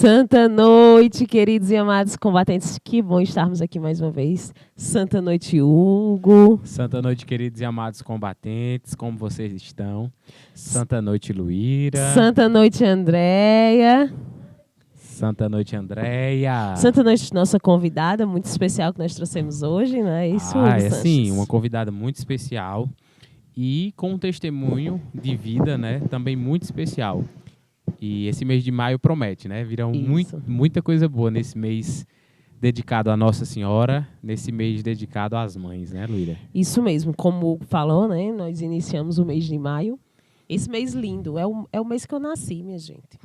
Santa noite, queridos e amados combatentes. Que bom estarmos aqui mais uma vez. Santa noite, Hugo. Santa noite, queridos e amados combatentes. Como vocês estão? Santa noite, Luíra. Santa noite, Andréia. Santa noite, Andréia. Santa noite, nossa convidada muito especial que nós trouxemos hoje, não é isso, Hugo é Sanches? sim, uma convidada muito especial e com um testemunho de vida, né, também muito especial. E esse mês de maio promete, né? Virão muita coisa boa nesse mês dedicado à Nossa Senhora, nesse mês dedicado às mães, né, Luíra? Isso mesmo, como o Hugo falou, né? Nós iniciamos o mês de maio. Esse mês lindo, é o mês que eu nasci, minha gente.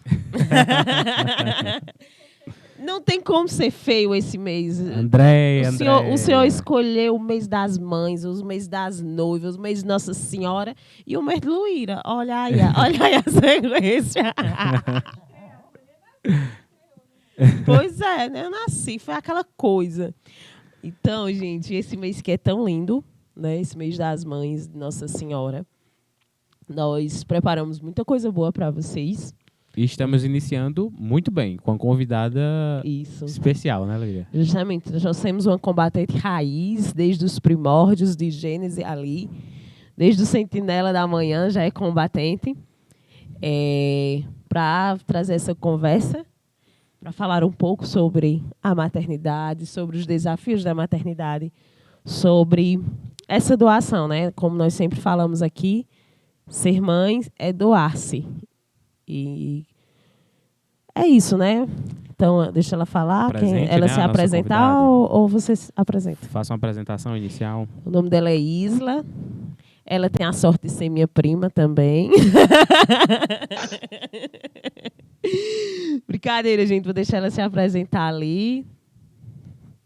Não tem como ser feio esse mês. Andréia. O senhor escolheu o mês das mães, os meses das noivas, o mês de Nossa Senhora e o mês de Luíra. Olha aí a sequência. Pois é, né? Eu nasci, foi aquela coisa. Então, gente, esse mês que é tão lindo, né? Esse mês das mães de Nossa Senhora. Nós preparamos muita coisa boa para vocês. E estamos iniciando muito bem, com uma convidada especial, né, Luíra? Justamente, nós temos uma combatente raiz, desde os primórdios de Gênesis ali, desde o Sentinela da Manhã já é combatente, para trazer essa conversa, para falar um pouco sobre a maternidade, sobre os desafios da maternidade, sobre essa doação, né? Como nós sempre falamos aqui, ser mãe é doar-se. E é isso, né? Então, deixa ela falar, ela se apresentar ou você se apresenta? Faça uma apresentação inicial. O nome dela é Isla. Ela tem a sorte de ser minha prima também. Brincadeira, gente. Vou deixar ela se apresentar ali.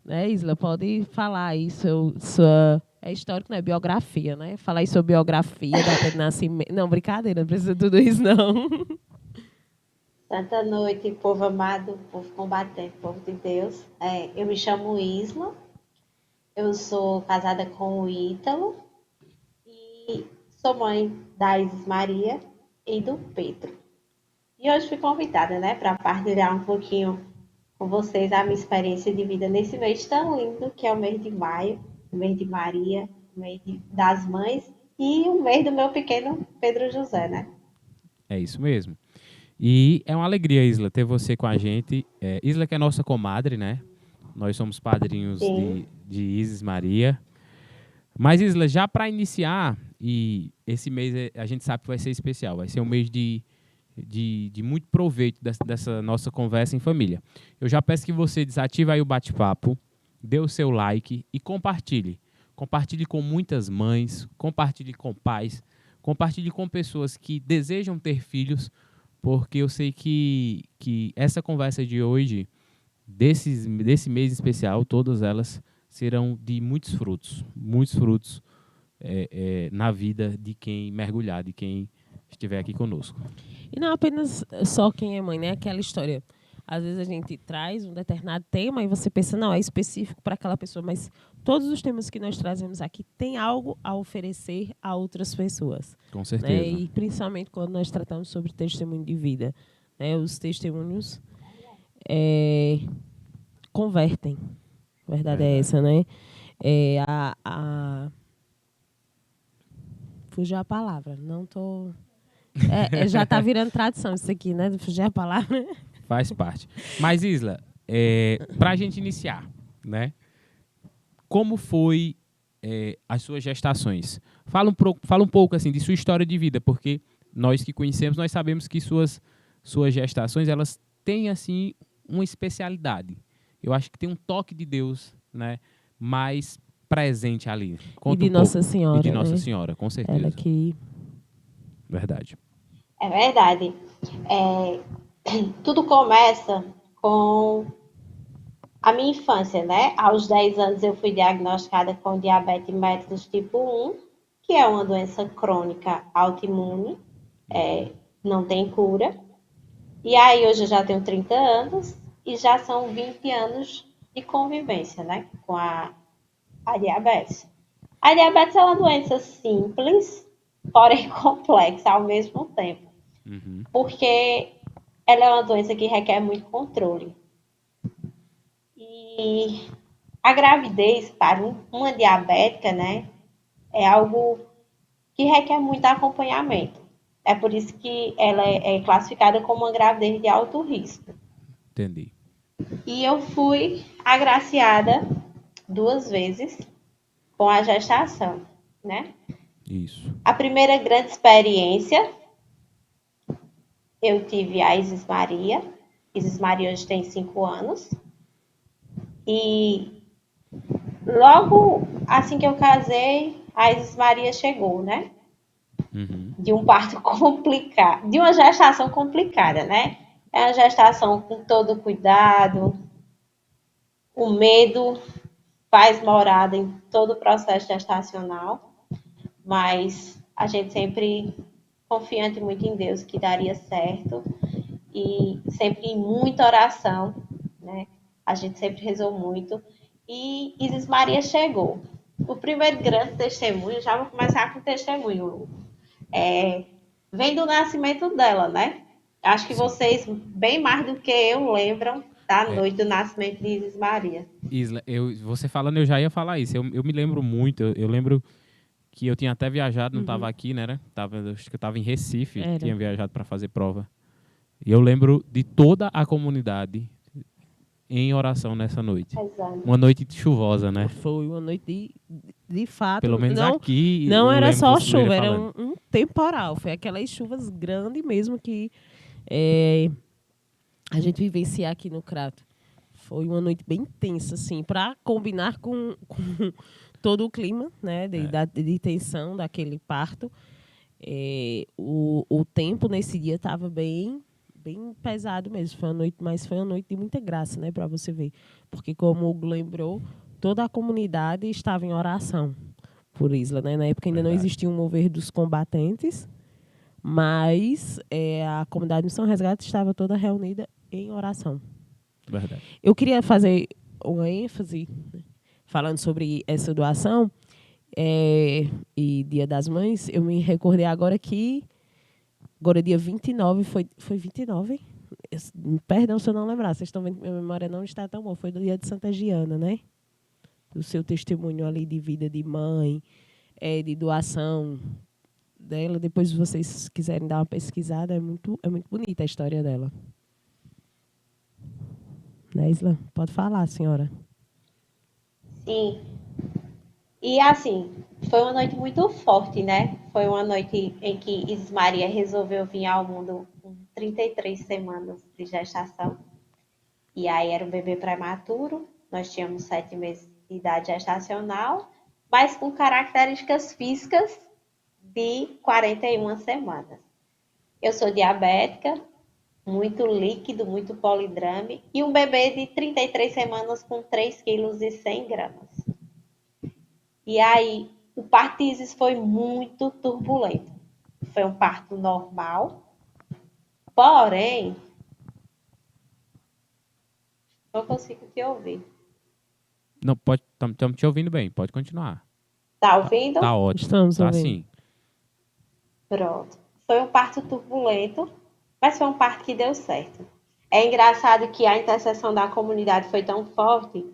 Né, Isla? Pode falar aí sua... É histórico, não é biografia, né? Falar aí sobre biografia, data de nascimento. Não, brincadeira, não precisa de tudo isso, não. Santa noite, povo amado, povo combatente, povo de Deus. Eu me chamo Isla, eu sou casada com o Ítalo e sou mãe da Isis Maria e do Pedro. E hoje fui convidada, né, para partilhar um pouquinho com vocês a minha experiência de vida nesse mês tão lindo que é o mês de maio, o mês de Maria, o mês das mães e o mês do meu pequeno Pedro José, né? É isso mesmo. E é uma alegria, Isla, ter você com a gente. Isla que é nossa comadre, né? Nós somos padrinhos de Isis Maria. Mas, Isla, já para iniciar, e esse mês a gente sabe que vai ser especial, vai ser um mês de muito proveito dessa nossa conversa em família. Eu já peço que você desative aí o bate-papo, dê o seu like e compartilhe. Compartilhe com muitas mães, compartilhe com pais, compartilhe com pessoas que desejam ter filhos, porque eu sei que essa conversa de hoje, desse mês especial, todas elas serão de muitos frutos na vida de quem mergulhar, de quem estiver aqui conosco. E não apenas só quem é mãe, né? Aquela história. Às vezes a gente traz um determinado tema e você pensa, não, é específico para aquela pessoa, mas todos os temas que nós trazemos aqui têm algo a oferecer a outras pessoas. Com certeza. Né? E principalmente quando nós tratamos sobre testemunho de vida. Né? Os testemunhos convertem. A verdade é essa, né? Fugiu a palavra. Não tô... já está virando tradição isso aqui, né? De fugir a palavra. Faz parte. Mas, Isla, para a gente iniciar, né? Como foi as suas gestações? Fala um pouco assim, de sua história de vida, porque nós que conhecemos, nós sabemos que suas gestações, elas têm assim, uma especialidade. Eu acho que tem um toque de Deus, né? Mais presente ali. Conta e de Nossa Senhora. E de Nossa Senhora, com certeza. Ela que... Verdade. É verdade. Tudo começa com a minha infância, né? Aos 10 anos eu fui diagnosticada com diabetes mellitus tipo 1, que é uma doença crônica autoimune, não tem cura. E aí hoje eu já tenho 30 anos e já são 20 anos de convivência, né? Com a diabetes. A diabetes é uma doença simples, porém complexa ao mesmo tempo. Uhum. Porque ela é uma doença que requer muito controle. E a gravidez para uma diabética, né, é algo que requer muito acompanhamento. É por isso que ela é classificada como uma gravidez de alto risco. Entendi. E eu fui agraciada 2 vezes com a gestação, né? Isso. A primeira grande experiência, eu tive a Isis Maria. Isis Maria hoje tem 5 anos. E logo assim que eu casei, a Isis Maria chegou, né? Uhum. De um parto complicado, de uma gestação complicada, né? É uma gestação com todo cuidado, o medo faz morada em todo o processo gestacional, mas a gente sempre confiante muito em Deus que daria certo e sempre em muita oração, né? A gente sempre rezou muito e Isis Maria chegou. O primeiro grande testemunho, já vou começar com o testemunho, vem do nascimento dela, né? Acho que Sim. vocês, bem mais do que eu, lembram da É. noite do nascimento de Isis Maria. Isla, você falando, eu já ia falar isso. Eu me lembro muito. Eu lembro que eu tinha até viajado, não estava aqui, né? Acho que eu estava em Recife, Era. tinha viajado para fazer prova. E eu lembro de toda a comunidade em oração nessa noite. Exato. Uma noite chuvosa, né? Foi uma noite de fato. Pelo menos não, aqui. Não eu era lembro só você Maria chuva, era falando. um temporal. Foi aquelas chuvas grandes mesmo que a gente vivencia aqui no Crato. Foi uma noite bem tensa, assim, para combinar com todo o clima, né, de tensão daquele parto. O tempo nesse dia estava bem pesado mesmo. Mas foi uma noite de muita graça, né, para você ver. Porque, como o Hugo lembrou, toda a comunidade estava em oração por Isla, né? Na época ainda não existia um mover dos combatentes, mas a comunidade de São Resgate estava toda reunida em oração. Verdade. Eu queria fazer uma ênfase, né, falando sobre essa doação e Dia das Mães. Eu me recordei agora que agora dia 29, foi 29? Perdão se eu não lembrar, vocês estão vendo que minha memória não está tão boa. Foi do dia de Santa Giana, né? Do seu testemunho ali de vida de mãe, de doação dela. Depois, se vocês quiserem dar uma pesquisada, é muito bonita a história dela. Né, Isla? Pode falar, senhora. Sim. E assim, foi uma noite muito forte, né? Foi uma noite em que Isis Maria resolveu vir ao mundo com 33 semanas de gestação. E aí era um bebê prematuro, nós tínhamos 7 meses de idade gestacional, mas com características físicas de 41 semanas. Eu sou diabética, muito líquido, muito polidrame, e um bebê de 33 semanas com 3,1 kg. E aí, o parto de Isis foi muito turbulento. Foi um parto normal, porém, não consigo te ouvir. Não, estamos te ouvindo bem, pode continuar. Tá ouvindo? Tá ótimo. Estamos tá ouvindo. Sim. Pronto. Foi um parto turbulento, mas foi um parto que deu certo. É engraçado que a intercessão da comunidade foi tão forte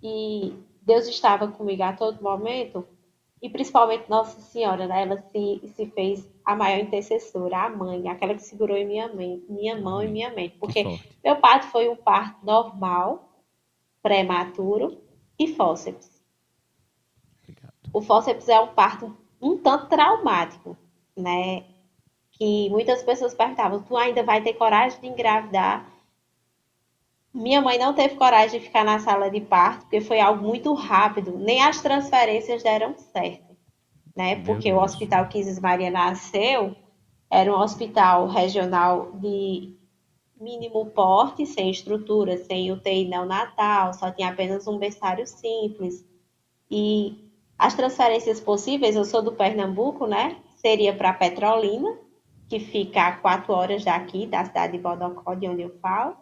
e Deus estava comigo a todo momento, e principalmente Nossa Senhora, né? Ela se fez a maior intercessora, a mãe, aquela que segurou em minha mão e minha mente. Porque meu parto foi um parto normal, prematuro e fórceps. Obrigado. O fórceps é um parto um tanto traumático, né? Que muitas pessoas perguntavam, tu ainda vai ter coragem de engravidar? Minha mãe não teve coragem de ficar na sala de parto, porque foi algo muito rápido, nem as transferências deram certo, né? Porque o hospital que Isis Maria nasceu era um hospital regional de mínimo porte, sem estrutura, sem UTI neonatal, só tinha apenas um berçário simples. E as transferências possíveis, eu sou do Pernambuco, né? Seria para Petrolina, que fica a 4 horas daqui, da cidade de Bodocó, de onde eu falo,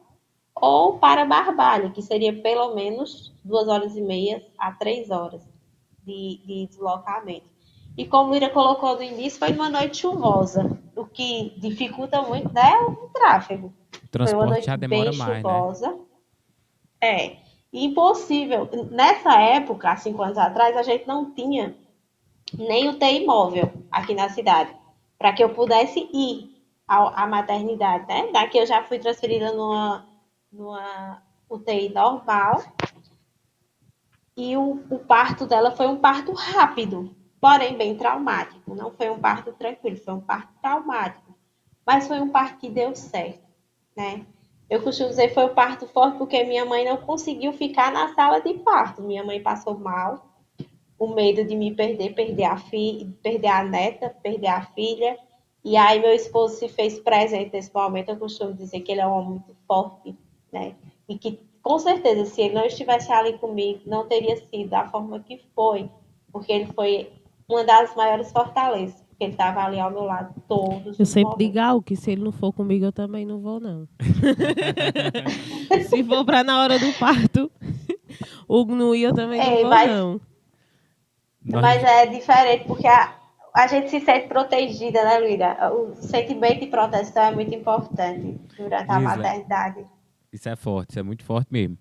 ou para Barbalha, que seria pelo menos 2h30 a 3 horas de deslocamento. E como Lira colocou no início, foi uma noite chuvosa. o que dificulta muito, né, é o tráfego. O Foi uma transporte noite já bem demora mais, né? chuvosa. É, impossível. Nessa época, há 5 anos atrás, a gente não tinha nem UTI móvel aqui na cidade, para que eu pudesse ir à maternidade, né? Daqui eu já fui transferida numa UTI normal e o parto dela foi um parto rápido, porém bem traumático. Não foi um parto tranquilo, foi um parto traumático, mas foi um parto que deu certo, né? Eu costumo dizer que foi um parto forte porque minha mãe não conseguiu ficar na sala de parto. Minha mãe passou mal, o medo de me perder, perder a filha, perder a neta, perder a filha. E aí meu esposo se fez presente nesse momento. Eu costumo dizer que ele é um homem muito forte, né? E que com certeza, se ele não estivesse ali comigo, não teria sido da forma que foi, porque ele foi uma das maiores fortalezas, porque ele estava ali ao meu lado todos Eu os sempre digo momentos. que se ele não for comigo, eu também não vou, não. Se for para na hora do parto, o não ir, eu também não É, vou, mas, não. mas Nós, é diferente, porque a gente se sente protegida, né, Luíra? O sentimento de proteção é muito importante durante a Isla, maternidade. isso é forte, isso é muito forte mesmo.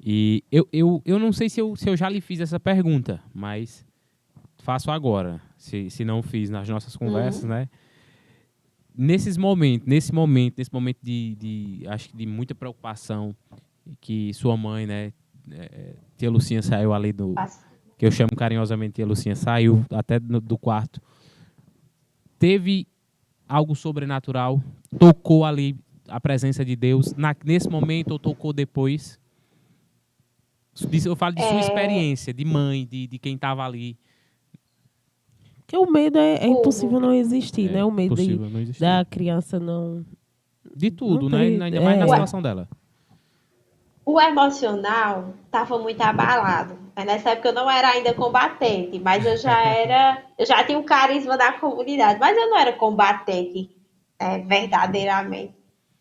E eu não sei se eu já lhe fiz essa pergunta, mas faço agora, se não fiz nas nossas conversas, Uhum. né? Nesse momento acho que de muita preocupação, que sua mãe, né, tia Lucinha saiu ali que eu chamo carinhosamente tia Lucinha, saiu até do quarto, teve algo sobrenatural, tocou ali a presença de Deus, nesse momento ou tocou depois? Eu falo de sua É, experiência, de mãe, de quem estava ali. Porque o medo é impossível Hugo, não existir, né? É O medo possível não existir. da criança De não tudo, né? ter. Ainda mais na o, situação dela. o emocional estava muito abalado. Mas nessa época eu não era ainda combatente, mas eu já tinha um carisma da comunidade, mas eu não era combatente, verdadeiramente.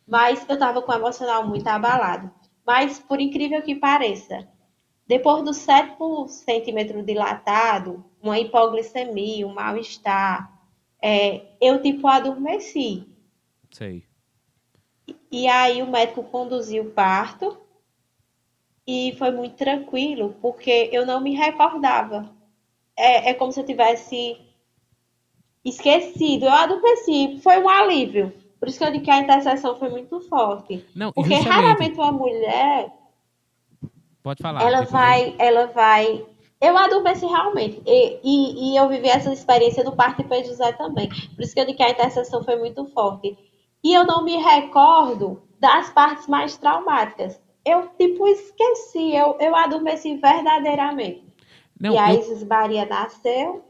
Mas eu estava com o emocional muito abalado. Mas, por incrível que pareça, depois do 7 centímetro dilatado, uma hipoglicemia, um mal-estar, eu tipo adormeci. Sei. E aí o médico conduziu o parto e foi muito tranquilo, porque eu não me recordava. É como se eu tivesse esquecido. Eu adormeci, foi um alívio. Por isso que eu digo que a intercessão foi muito forte. Não, Porque justamente. raramente uma mulher Pode falar, ela depois eu. vai, ela vai. Eu adormeci realmente. E eu vivi essa experiência do parto de Pedro José também. Por isso que eu digo que a intercessão foi muito forte. E eu não me recordo das partes mais traumáticas. Eu, tipo, esqueci. Eu adormeci verdadeiramente. E Não, a Isis Maria nasceu.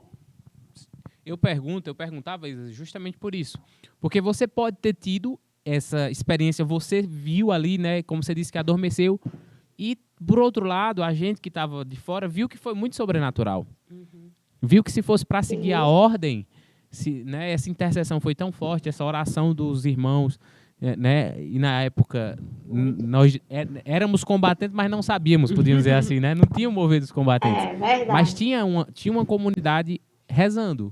eu perguntava justamente por isso. Porque você pode ter tido essa experiência, você viu ali, né? Como você disse que adormeceu. E, por outro lado, a gente que estava de fora viu que foi muito sobrenatural. Viu que se fosse para seguir a Sim, ordem, né, essa intercessão foi tão forte, essa oração dos irmãos, né, e na época nós éramos combatentes, mas não sabíamos, podíamos dizer assim, né, não tinha o mover dos combatentes, é mas verdade. tinha uma comunidade rezando,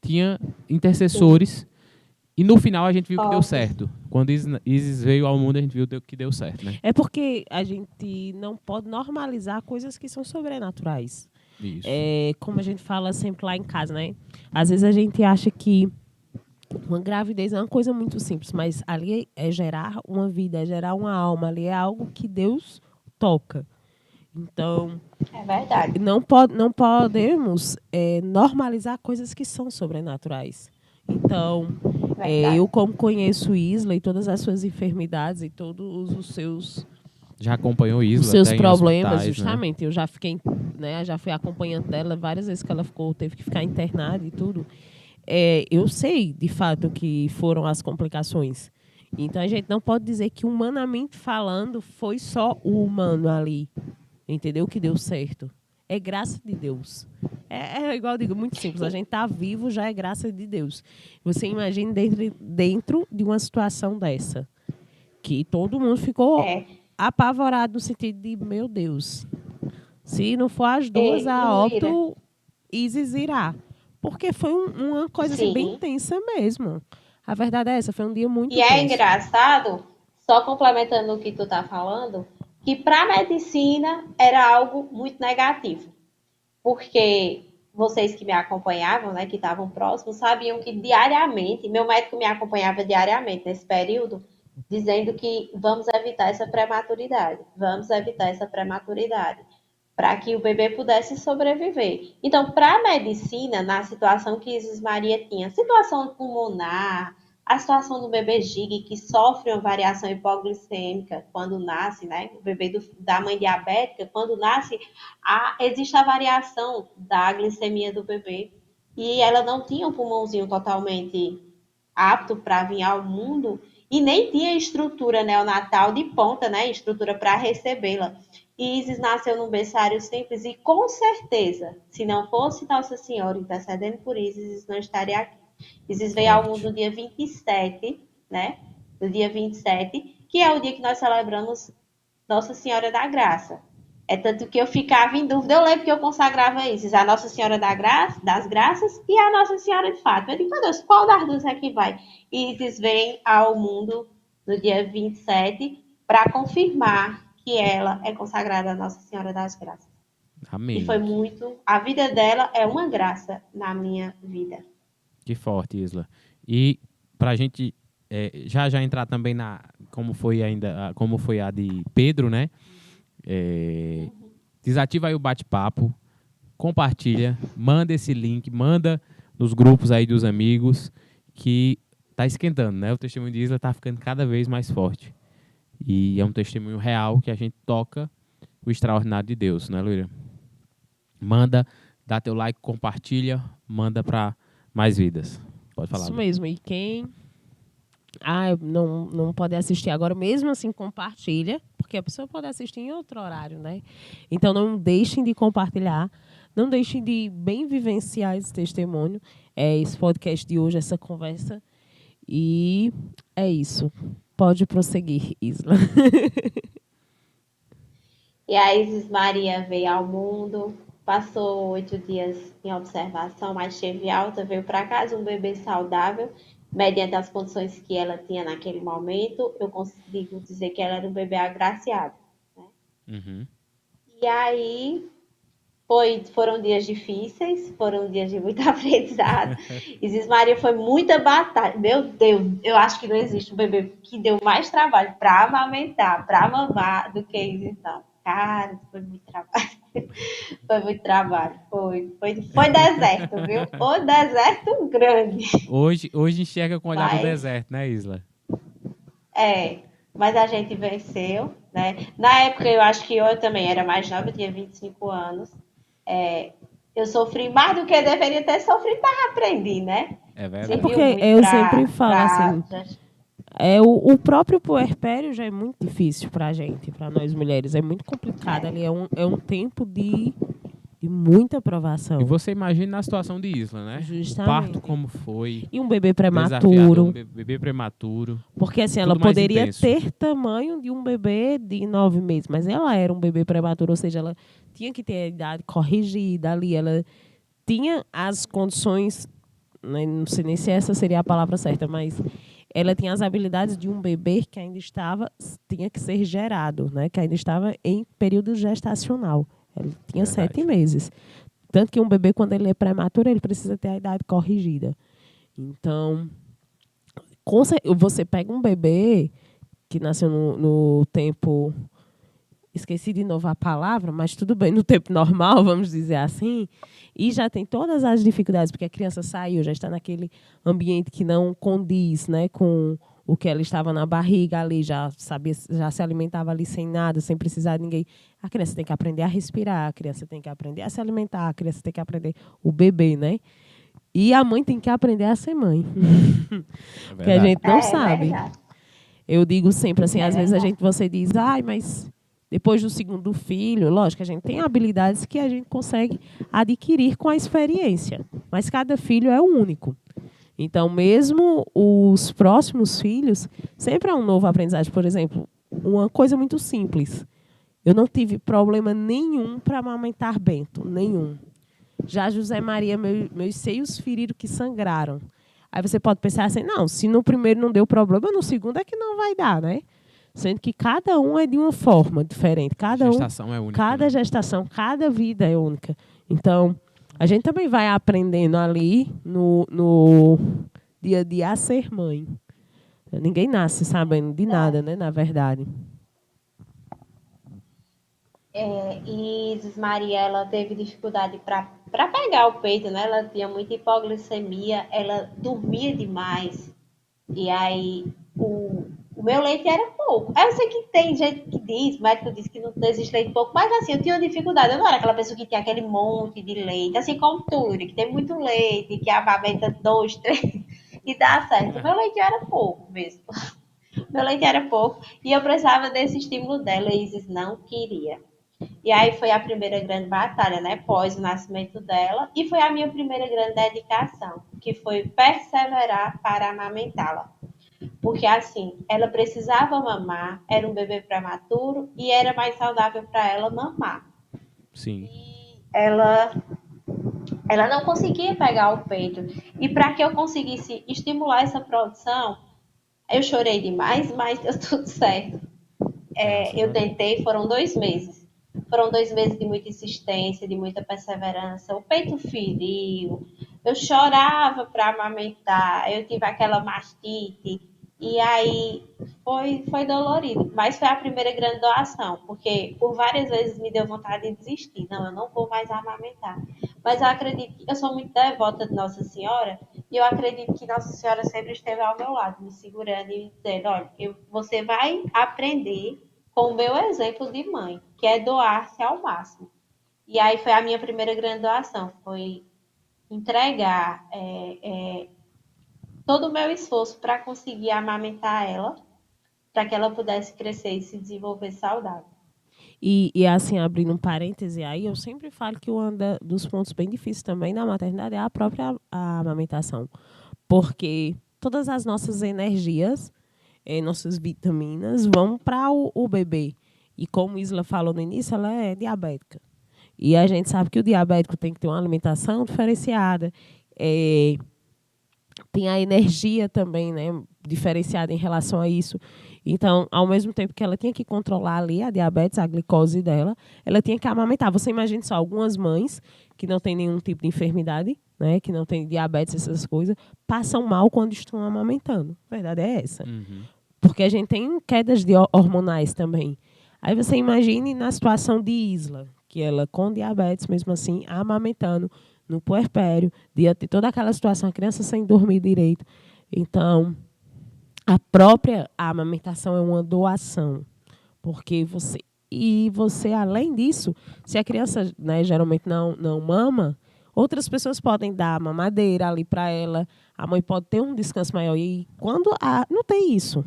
tinha Sim, intercessores, e no final a gente viu que deu fortes. certo. Quando Isis veio ao mundo, a gente viu que deu certo, né? É porque a gente não pode normalizar coisas que são sobrenaturais. Isso. É, como a gente fala sempre lá em casa, né? Às vezes a gente acha que uma gravidez é uma coisa muito simples, mas ali é gerar uma vida, é gerar uma alma, ali é algo que Deus toca. Então, É verdade. não podemos normalizar coisas que são sobrenaturais. Então, Verdade. eu como conheço Isla e todas as suas enfermidades e todos Já acompanhou os Isla seus até em problemas, hospitais, né? justamente, eu já fiquei, né, já fui acompanhante dela várias vezes que ela teve que ficar internada e tudo. Eu sei, de fato, que foram as complicações. Então, a gente não pode dizer que, humanamente falando, foi só o humano ali, entendeu? Que deu certo. É graça de Deus. É igual eu digo, muito simples. A gente tá vivo, já é graça de Deus. Você imagina dentro de uma situação dessa, que todo mundo ficou É. apavorado no sentido de, meu Deus, se não for as duas, E a Luíra, óbito Isis irá. Porque foi uma coisa assim, bem sim, intensa mesmo. A verdade é essa, foi um dia muito E é tenso. engraçado, só complementando o que tu tá falando, que para a medicina era algo muito negativo. Porque vocês que me acompanhavam, né, que estavam próximos, sabiam que diariamente, meu médico me acompanhava diariamente nesse período, dizendo que vamos evitar vamos evitar essa prematuridade, para que o bebê pudesse sobreviver. Então, para a medicina, na situação que Isis Maria tinha, situação pulmonar, a situação do bebê Gig, que sofre uma variação hipoglicêmica quando nasce, né? O bebê da mãe diabética, quando nasce, existe a variação da glicemia do bebê. E ela não tinha um pulmãozinho totalmente apto para vir ao mundo e nem tinha estrutura neonatal de ponta, né? Estrutura para recebê-la. E Isis nasceu num berçário simples e, com certeza, se não fosse Nossa Senhora intercedendo por Isis não estaria aqui. Isis veio ao mundo no dia 27, né? No dia 27, que é o dia que nós celebramos Nossa Senhora da Graça. É tanto que eu ficava em dúvida. Eu lembro que eu consagrava Isis, a Nossa Senhora das Graças e a Nossa Senhora de Fátima. Eu digo, meu Deus, qual das duas é que vai? E Isis vem ao mundo no dia 27 para confirmar que ela é consagrada a Nossa Senhora das Graças. Amém. E foi muito. A vida dela é uma graça na minha vida. Que forte, Isla. E para a gente já entrar também na como foi a de Pedro, né? Desativa aí o bate-papo, compartilha, manda esse link, manda nos grupos aí dos amigos, que tá esquentando, né? O testemunho de Isla tá ficando cada vez mais forte. E é um testemunho real que a gente toca o extraordinário de Deus, né, Luíra? Manda, dá teu like, compartilha, manda para mais vidas. Pode falar. Isso Luíra. mesmo. E quem não pode assistir agora, mesmo assim, compartilha, porque a pessoa pode assistir em outro horário, né? Então, não deixem de compartilhar, não deixem de bem vivenciar esse testemunho, esse podcast de hoje, essa conversa. E é isso. Pode prosseguir, Isla. E a Isis Maria veio ao mundo, passou 8 dias em observação, mas teve alta, veio para casa um bebê saudável, mediante as condições que ela tinha naquele momento, eu consigo dizer que ela era um bebê agraciado. Né? Uhum. E aí foram dias difíceis, foram dias de muito aprendizado. Isis Maria foi muita batalha. Meu Deus, eu acho que não existe um bebê que deu mais trabalho para amamentar, para mamar, do que Isis, não. Cara, foi muito trabalho. Foi muito trabalho. Foi deserto, viu? O deserto grande. Hoje enxerga com o olhar do deserto, né, Isla? Mas a gente venceu, né? Na época, eu acho que eu também era mais nova, eu tinha 25 anos. Eu sofri mais do que eu deveria ter sofrido, mas aprendi, né? É verdade. Porque eu sempre falo assim, o próprio puerpério já é muito difícil pra gente, pra nós mulheres. É muito complicado. Ali é um tempo de muita provação. E você imagina na situação de Isla, né? Justamente. O parto como foi. E um bebê prematuro. Um bebê prematuro. Porque assim, ela poderia ter tamanho de um bebê de 9 meses, mas ela era um bebê prematuro, ou seja, ela tinha que ter a idade corrigida ali, ela tinha as condições, né, não sei nem se essa seria a palavra certa, mas ela tinha as habilidades de um bebê que ainda tinha que ser gerado, né, que ainda estava em período gestacional. Ele tinha 7 meses. Tanto que um bebê, quando ele é prematuro, ele precisa ter a idade corrigida. Então, você pega um bebê que nasceu no tempo... Esqueci de novo a palavra, mas tudo bem, no tempo normal, vamos dizer assim, e já tem todas as dificuldades, porque a criança saiu, já está naquele ambiente que não condiz, né, com o que ela estava na barriga ali, já se alimentava ali sem nada, sem precisar de ninguém. A criança tem que aprender a respirar, a criança tem que aprender a se alimentar, a criança tem que aprender o bebê, né? E a mãe tem que aprender a ser mãe. Porque a gente não sabe. Eu digo sempre assim, às vezes você diz, mas depois do segundo filho, lógico, a gente tem habilidades que a gente consegue adquirir com a experiência, mas cada filho é único. Então, mesmo os próximos filhos, sempre é um novo aprendizagem. Por exemplo, uma coisa muito simples. Eu não tive problema nenhum para amamentar Bento, nenhum. Já José Maria, meus seios feriram que sangraram. Aí você pode pensar assim, não, se no primeiro não deu problema, no segundo é que não vai dar, né? Sendo que cada um é de uma forma diferente. A gestação é única, Cada né? gestação, cada vida é única. Então, a gente também vai aprendendo ali no dia a dia a ser mãe. Ninguém nasce sabendo de nada, né? Na verdade. E Isis Maria, ela teve dificuldade para pegar o peito, né? Ela tinha muita hipoglicemia, ela dormia demais. E aí o meu leite era pouco. Aí eu sei que tem gente que diz, o médico diz que não existe leite pouco, mas assim, eu tinha uma dificuldade. Eu não era aquela pessoa que tinha aquele monte de leite, assim como tu, que tem muito leite, que amamenta 2, 3 e dá certo. O meu leite era pouco mesmo. Meu leite era pouco e eu precisava desse estímulo dela. E Isis não queria. E aí foi a primeira grande batalha, né? Pós o nascimento dela. E foi a minha primeira grande dedicação, que foi perseverar para amamentá-la. Porque assim, ela precisava mamar, era um bebê prematuro e era mais saudável para ela mamar. Sim. E ela não conseguia pegar o peito. E para que eu conseguisse estimular essa produção, eu chorei demais, mas deu tudo certo. Eu tentei, foram 2 meses. Foram 2 meses de muita insistência, de muita perseverança. O peito feriu, eu chorava para amamentar, eu tive aquela mastite, e aí foi dolorido. Mas foi a primeira grande doação, porque por várias vezes me deu vontade de desistir. Não, eu não vou mais amamentar. Mas eu acredito que eu sou muito devota de Nossa Senhora, e eu acredito que Nossa Senhora sempre esteve ao meu lado, me segurando e dizendo: olha, você vai aprender com o meu exemplo de mãe, que é doar-se ao máximo. E aí foi a minha primeira grande doação, foi entregar todo o meu esforço para conseguir amamentar ela, para que ela pudesse crescer e se desenvolver saudável. E assim, abrindo um parêntese aí, eu sempre falo que um dos pontos bem difíceis também da maternidade é a própria amamentação. Porque todas as nossas energias, nossas vitaminas, vão para o bebê. E como Isla falou no início, ela é diabética. E a gente sabe que o diabético tem que ter uma alimentação diferenciada. Tem a energia também, né, diferenciada em relação a isso. Então, ao mesmo tempo que ela tinha que controlar ali a diabetes, a glicose dela, ela tinha que amamentar. Você imagina só, algumas mães que não têm nenhum tipo de enfermidade, né, que não têm diabetes, essas coisas, passam mal quando estão amamentando. A verdade é essa. Uhum. Porque a gente tem quedas hormonais também. Aí você imagine na situação de Isla, que ela com diabetes, mesmo assim, amamentando, no puerpério, diante de toda aquela situação, a criança sem dormir direito. Então, a própria amamentação é uma doação. Porque você, além disso, se a criança, né, geralmente não mama, outras pessoas podem dar mamadeira ali para ela, a mãe pode ter um descanso maior. E quando não tem isso.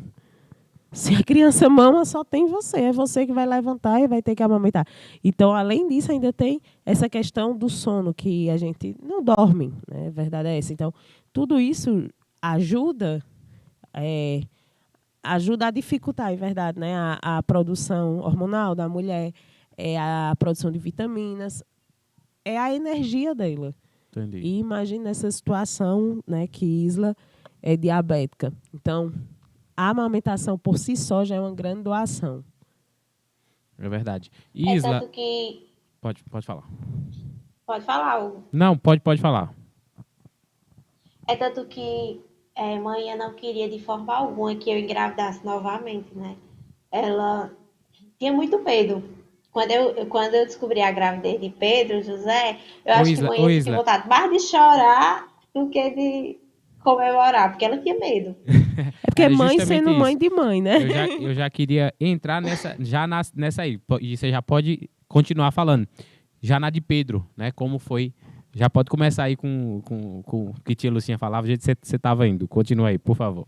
Se a criança mama, só tem você. É você que vai levantar e vai ter que amamentar. Então, além disso, ainda tem essa questão do sono, que a gente não dorme, né? A verdade é essa. Então, tudo isso ajuda a dificultar, é verdade, né? A produção hormonal da mulher, a produção de vitaminas, é a energia dela. Entendi. E imagine essa situação, né, que Isla é diabética. Então, a amamentação por si só já é uma grande doação. É verdade. É Isla, tanto que... pode falar. Pode falar, Hugo. Não, pode falar. É tanto que mãe não queria de forma alguma que eu engravidasse novamente, né? Ela tinha muito medo. Quando eu descobri a gravidez de Pedro, José, eu acho que mãe ia sentir vontade mais de chorar do que de comemorar, porque ela tinha medo. É porque mãe sendo isso. Mãe de mãe, né? Eu já queria entrar nessa aí. E você já pode continuar falando. Já na de Pedro, né? Como foi? Já pode começar aí com o que tia Lucinha falava, do jeito que você estava indo. Continua aí, por favor.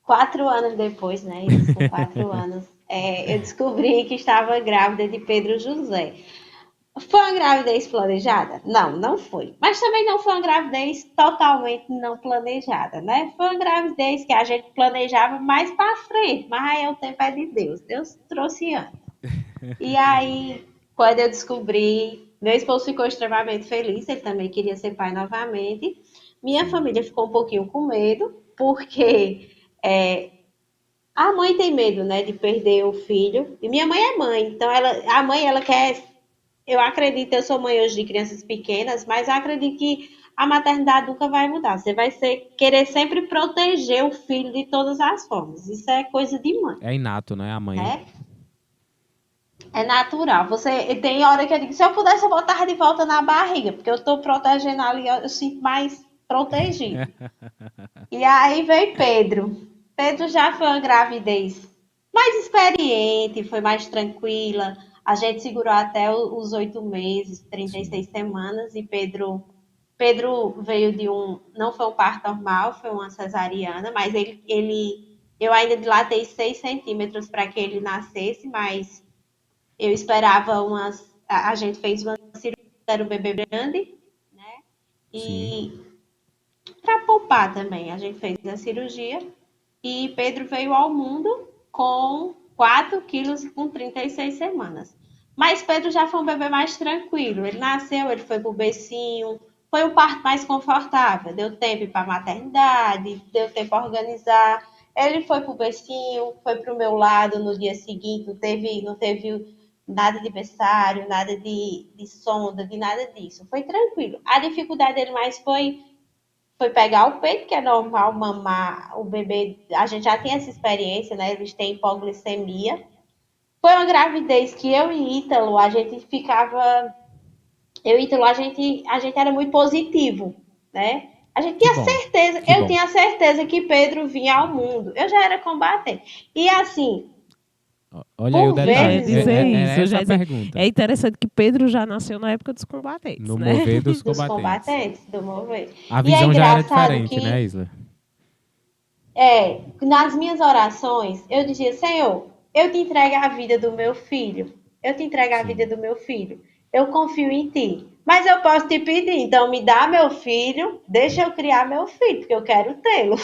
4 anos depois, né? Isso, com 4 anos, eu descobri que estava grávida de Pedro José. Foi uma gravidez planejada? Não, não foi. Mas também não foi uma gravidez totalmente não planejada, né? Foi uma gravidez que a gente planejava mais para frente, mas aí o tempo é de Deus. Deus trouxe antes. E aí, quando eu descobri, meu esposo ficou extremamente feliz, ele também queria ser pai novamente, Minha Sim. família ficou um pouquinho com medo, porque é, a mãe tem medo, né, de perder o filho. E minha mãe é mãe, então a mãe ela quer. Eu acredito, eu sou mãe hoje de crianças pequenas, mas eu acredito que a maternidade nunca vai mudar. Você vai querer sempre proteger o filho de todas as formas. Isso é coisa de mãe, É inato, né? A mãe. né? É natural. Você tem hora que eu digo, se eu pudesse, eu botava de volta na barriga, porque eu estou protegendo ali, eu sinto mais protegido. E aí veio Pedro. Pedro já foi uma gravidez mais experiente, foi mais tranquila. A gente segurou até os 8 meses, trinta e Sim. seis semanas, e Pedro veio de não foi um parto normal, foi uma cesariana, mas eu ainda dilatei 6 centímetros para que ele nascesse, mas eu esperava a gente fez uma cirurgia, era um bebê grande, Sim. e para poupar também, a gente fez a cirurgia e Pedro veio ao mundo com 4 quilos com 36 semanas. Mas Pedro já foi um bebê mais tranquilo. Ele nasceu, ele foi pro becinho, foi o parto mais confortável. Deu tempo para maternidade, deu tempo para organizar. Ele foi pro becinho, foi pro meu lado no dia seguinte, não teve nada de berçário, nada de sonda, de nada disso. Foi tranquilo. A dificuldade dele mais foi pegar o peito, que é normal mamar o bebê. A gente já tem essa experiência, né? Eles têm hipoglicemia. Foi uma gravidez que eu e Ítalo, a gente ficava. Eu e Ítalo, a gente era muito positivo, né? A gente Que tinha bom. certeza, Que eu bom. tinha certeza que Pedro vinha ao mundo. Eu já era combatente. E assim, Olha aí o por Eu já ia detalhe. vezes, dizer Era isso. Eu já essa ia a dizer. pergunta. É interessante que Pedro já nasceu na época dos combatentes, No né? mover dos dos combatentes. combatentes do mover. A E é visão já era engraçado diferente, né, que Isla? nas minhas orações, eu dizia, Senhor, eu te entrego a vida do meu filho. Eu te entrego a vida Sim. do meu filho. Eu confio em ti. Mas eu posso te pedir, então me dá meu filho, deixa eu criar meu filho, porque eu quero tê-lo.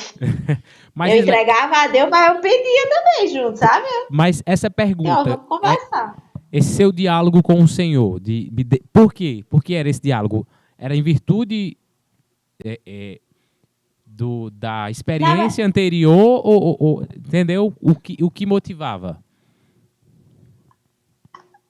Mas, Eu Isla, entregava a Deus, mas eu pedia também junto, sabe? mas essa Senhor, pergunta, vamos conversar. esse seu diálogo com o Senhor, por quê? Por que era esse diálogo? Era em virtude da Na, experiência anterior entendeu? O que motivava?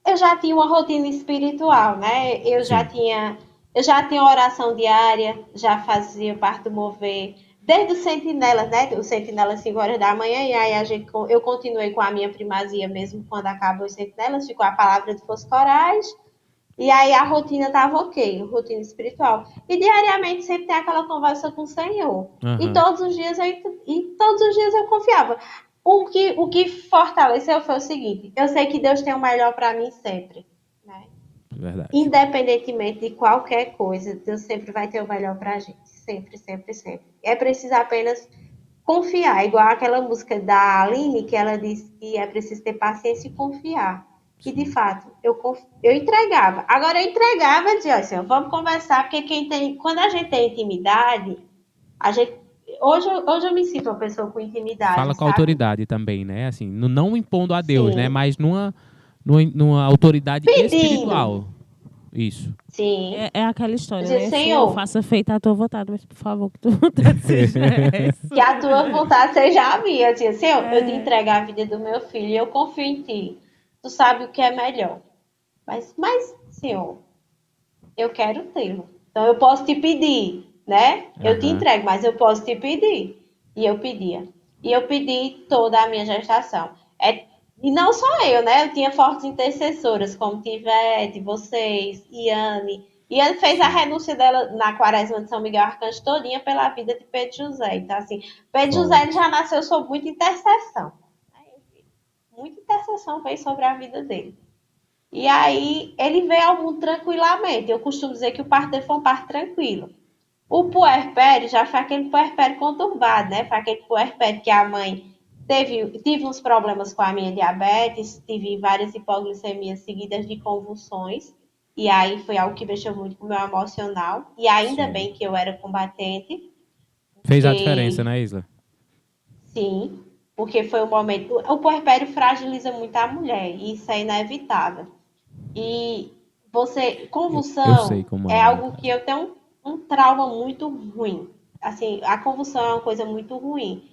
eu já tinha uma rotina espiritual, né? Sim. Eu já tinha oração diária, já fazia parte do mover, desde o sentinela, né? O sentinela às 5 horas da manhã, e aí eu continuei com a minha primazia mesmo quando acabou os sentinelas, ficou a palavra de Força Corais, e aí a rotina estava ok, rotina espiritual. E diariamente sempre tem aquela conversa com o Senhor. E Aham. todos os dias eu confiava. O que fortaleceu foi o seguinte: eu sei que Deus tem o melhor para mim sempre, né? Verdade. Independentemente de qualquer coisa, Deus sempre vai ter o melhor para a gente. Sempre, sempre, sempre. É preciso apenas confiar, igual aquela música da Aline, que ela diz que é preciso ter paciência e confiar. E de Sim. fato, eu entregava. Agora eu entregava e dizia assim, vamos conversar, porque quando a gente tem intimidade, a gente. Hoje eu me sinto uma pessoa com Fala intimidade, com a sabe? autoridade também, né? Assim, não impondo a Deus, né? Sim. Mas numa autoridade Pedindo. espiritual. Isso. Sim. É aquela Eu história, dizia, né? Senhor, Senhor, faça feita a tua vontade, mas por favor, que tua vontade seja que essa. a tua vontade seja a minha. Eu dizia, Senhor, eu te É, entrego a vida do meu filho e eu confio em ti. Tu sabe o que é melhor. Mas, Senhor, eu quero tê-lo. Então eu posso te pedir, né? Eu te Aham. entrego, mas eu posso te pedir. E eu pedia. E eu pedi toda a minha gestação. E não só eu, né? Eu tinha fortes intercessoras, como Tivete, vocês, Iane. E ele fez a Sim. renúncia dela na quaresma de São Miguel Arcanjo todinha pela vida de Pedro José. Então, assim, Pedro José ele Forte. já nasceu sob muita intercessão. Muita intercessão veio sobre a vida dele. E aí ele veio ao mundo tranquilamente. Eu costumo dizer que o parto dele foi um parto tranquilo. O puerpério já foi aquele puerpério conturbado, né? Foi aquele puerpério que a mãe tive uns problemas com a minha diabetes, tive várias hipoglicemias seguidas de convulsões. E aí foi algo que mexeu muito com o meu emocional. E ainda Sim. bem que eu era combatente, Fez a diferença, porque né, Isla? sim, porque foi um momento. O puerpério fragiliza muito a mulher, e isso é inevitável. E Eu sei convulsão como é é. algo que eu tenho um trauma muito ruim. assim, a convulsão é uma coisa muito ruim.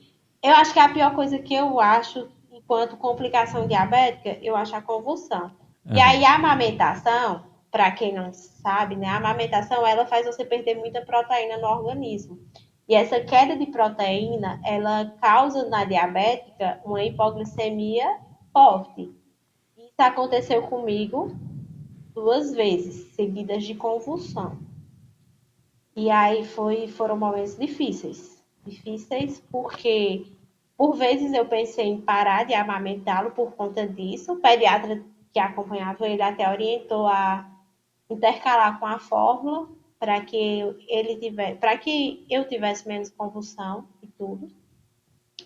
Eu acho que a pior coisa que eu acho, enquanto complicação diabética, eu acho a convulsão. E Aham. aí a amamentação, para quem não sabe, né, a amamentação ela faz você perder muita proteína no organismo. E essa queda de proteína, ela causa na diabética uma hipoglicemia forte. Isso aconteceu comigo 2 vezes seguidas de convulsão. E aí foram momentos difíceis. Difíceis porque, por vezes, eu pensei em parar de amamentá-lo por conta disso. O pediatra que acompanhava ele até orientou a intercalar com a fórmula para que eu tivesse menos convulsão e tudo.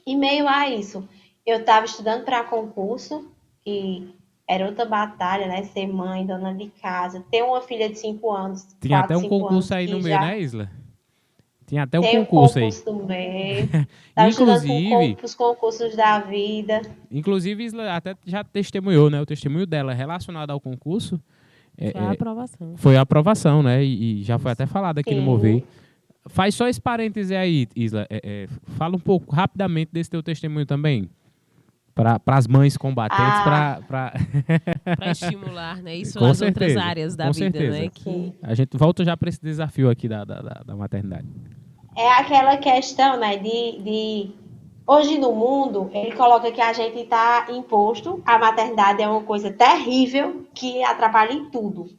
E meio a isso, eu estava estudando para concurso, que era outra batalha, né? Ser mãe, dona de casa, ter uma filha de 5 anos, Tinha até 4, um 5 concurso anos, aí no que meio, já né, Isla? Tinha até um tem o concurso aí. concurso do meio. Estava estudando Inclusive, para os concursos da vida. inclusive, Isla até já testemunhou, né? O testemunho dela relacionado ao concurso Foi a é, aprovação. foi a aprovação, né? E já foi até falado aqui no Mover. Sim. Faz só esse parêntese aí, Isla. Fala um pouco rapidamente desse teu testemunho também. Para as mães combatentes, Ah, Para estimular, né? Isso com as outras certeza, áreas da com vida, né? certeza. Que A gente volta já para esse desafio aqui da maternidade. é aquela questão, né, hoje no mundo, ele coloca que a gente está imposto, a maternidade é uma coisa terrível que atrapalha em tudo.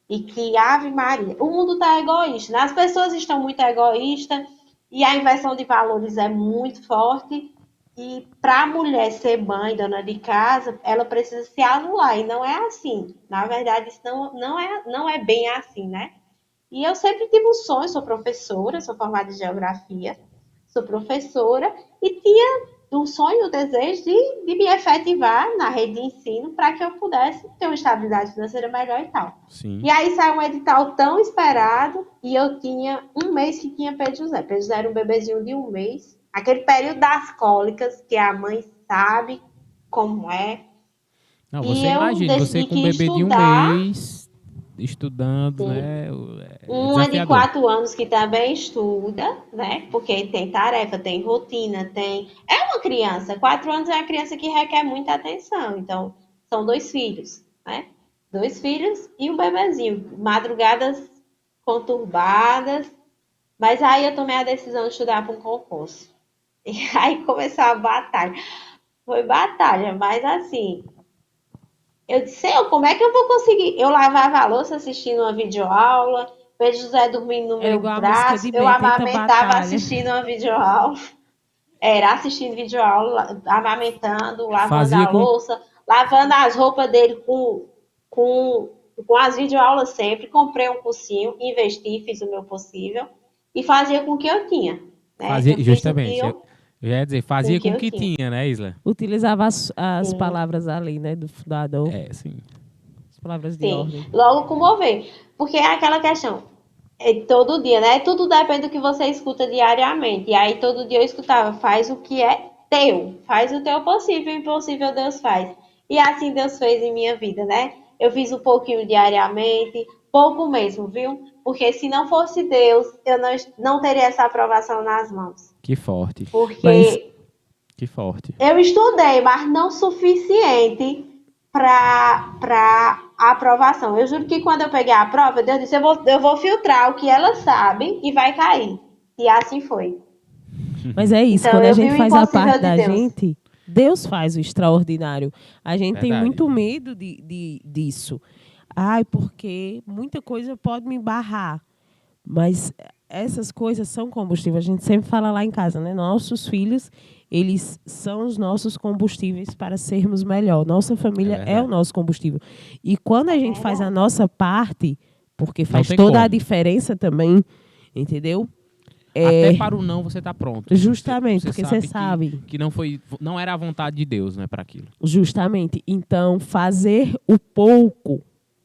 E que, Ave Maria, o mundo está egoísta, né? As pessoas estão muito egoístas e a inversão de valores é muito forte. E para a mulher ser mãe, dona de casa, ela precisa se anular. E não é assim. Na verdade, isso não é bem assim, né? E eu sempre tive um sonho, sou professora, sou formada em geografia, sou professora e tinha um sonho, um desejo de me efetivar na rede de ensino para que eu pudesse ter uma estabilidade financeira melhor e tal. Sim. E aí saiu um edital tão esperado e eu tinha um mês que tinha Pedro José. Pedro José era um bebezinho de um mês, aquele período das cólicas que a mãe sabe como é. Não, E você eu imagine, você decidi com um que ia bebê de um estudar. mês, estudando, Sim. né? É Uma de desafiador. 4 anos que também estuda, né? Porque tem tarefa, tem rotina, tem. É uma criança. 4 anos é uma criança que requer muita atenção. Então, são 2 filhos, né? 2 filhos e um bebezinho. Madrugadas conturbadas. Mas aí eu tomei a decisão de estudar para um concurso. E aí começou a batalha. Foi batalha, mas assim, eu disse, como é que eu vou conseguir? Eu lavava a louça assistindo uma videoaula, vejo José dormindo no era meu igual a música braço, de eu Bento, eita amamentava batalha. assistindo uma videoaula, era assistindo videoaula, amamentando, lavando Fazia a com. louça, lavando as roupas dele com, com as videoaulas sempre, comprei um cursinho, investi, fiz o meu possível e fazia com o que eu tinha, né? Fazia, Eu fiz o que justamente. Eu ia dizer, com o fazia que com o eu que tinha. tinha, né, Isla? Utilizava as Sim. palavras ali, né? Do fundador. É, sim. As palavras de Sim, ordem. logo comover. Porque é aquela questão, todo dia, né? Tudo depende do que você escuta diariamente. E aí todo dia eu escutava, faz o que é teu, faz o teu possível, o impossível Deus faz. E assim Deus fez em minha vida, né? Eu fiz um pouquinho diariamente, pouco mesmo, viu? Porque se não fosse Deus, eu não teria essa aprovação nas mãos. Que forte. Mas Porque Que forte. eu estudei, mas não suficiente para a aprovação. Eu juro que quando eu peguei a prova, Deus disse: eu vou filtrar o que ela sabe e vai cair. E assim foi. Mas é isso, Então quando a eu vi gente o faz a parte impossível de da Deus. gente, Deus faz o extraordinário. A gente tem Verdade. muito medo disso. Ai, porque muita coisa pode me barrar. Mas essas coisas são combustível. A gente sempre fala lá em casa, né? Nossos filhos, eles são os nossos combustíveis para sermos melhor. Nossa É família é o verdade. nosso combustível. E quando a É gente faz a verdade. nossa parte, porque Não faz tem toda a como. diferença também, entendeu? Até para o não você tá pronto. Justamente, porque você Você sabe. que não era a vontade de Deus, né, para aquilo. Justamente. Então, fazer o pouco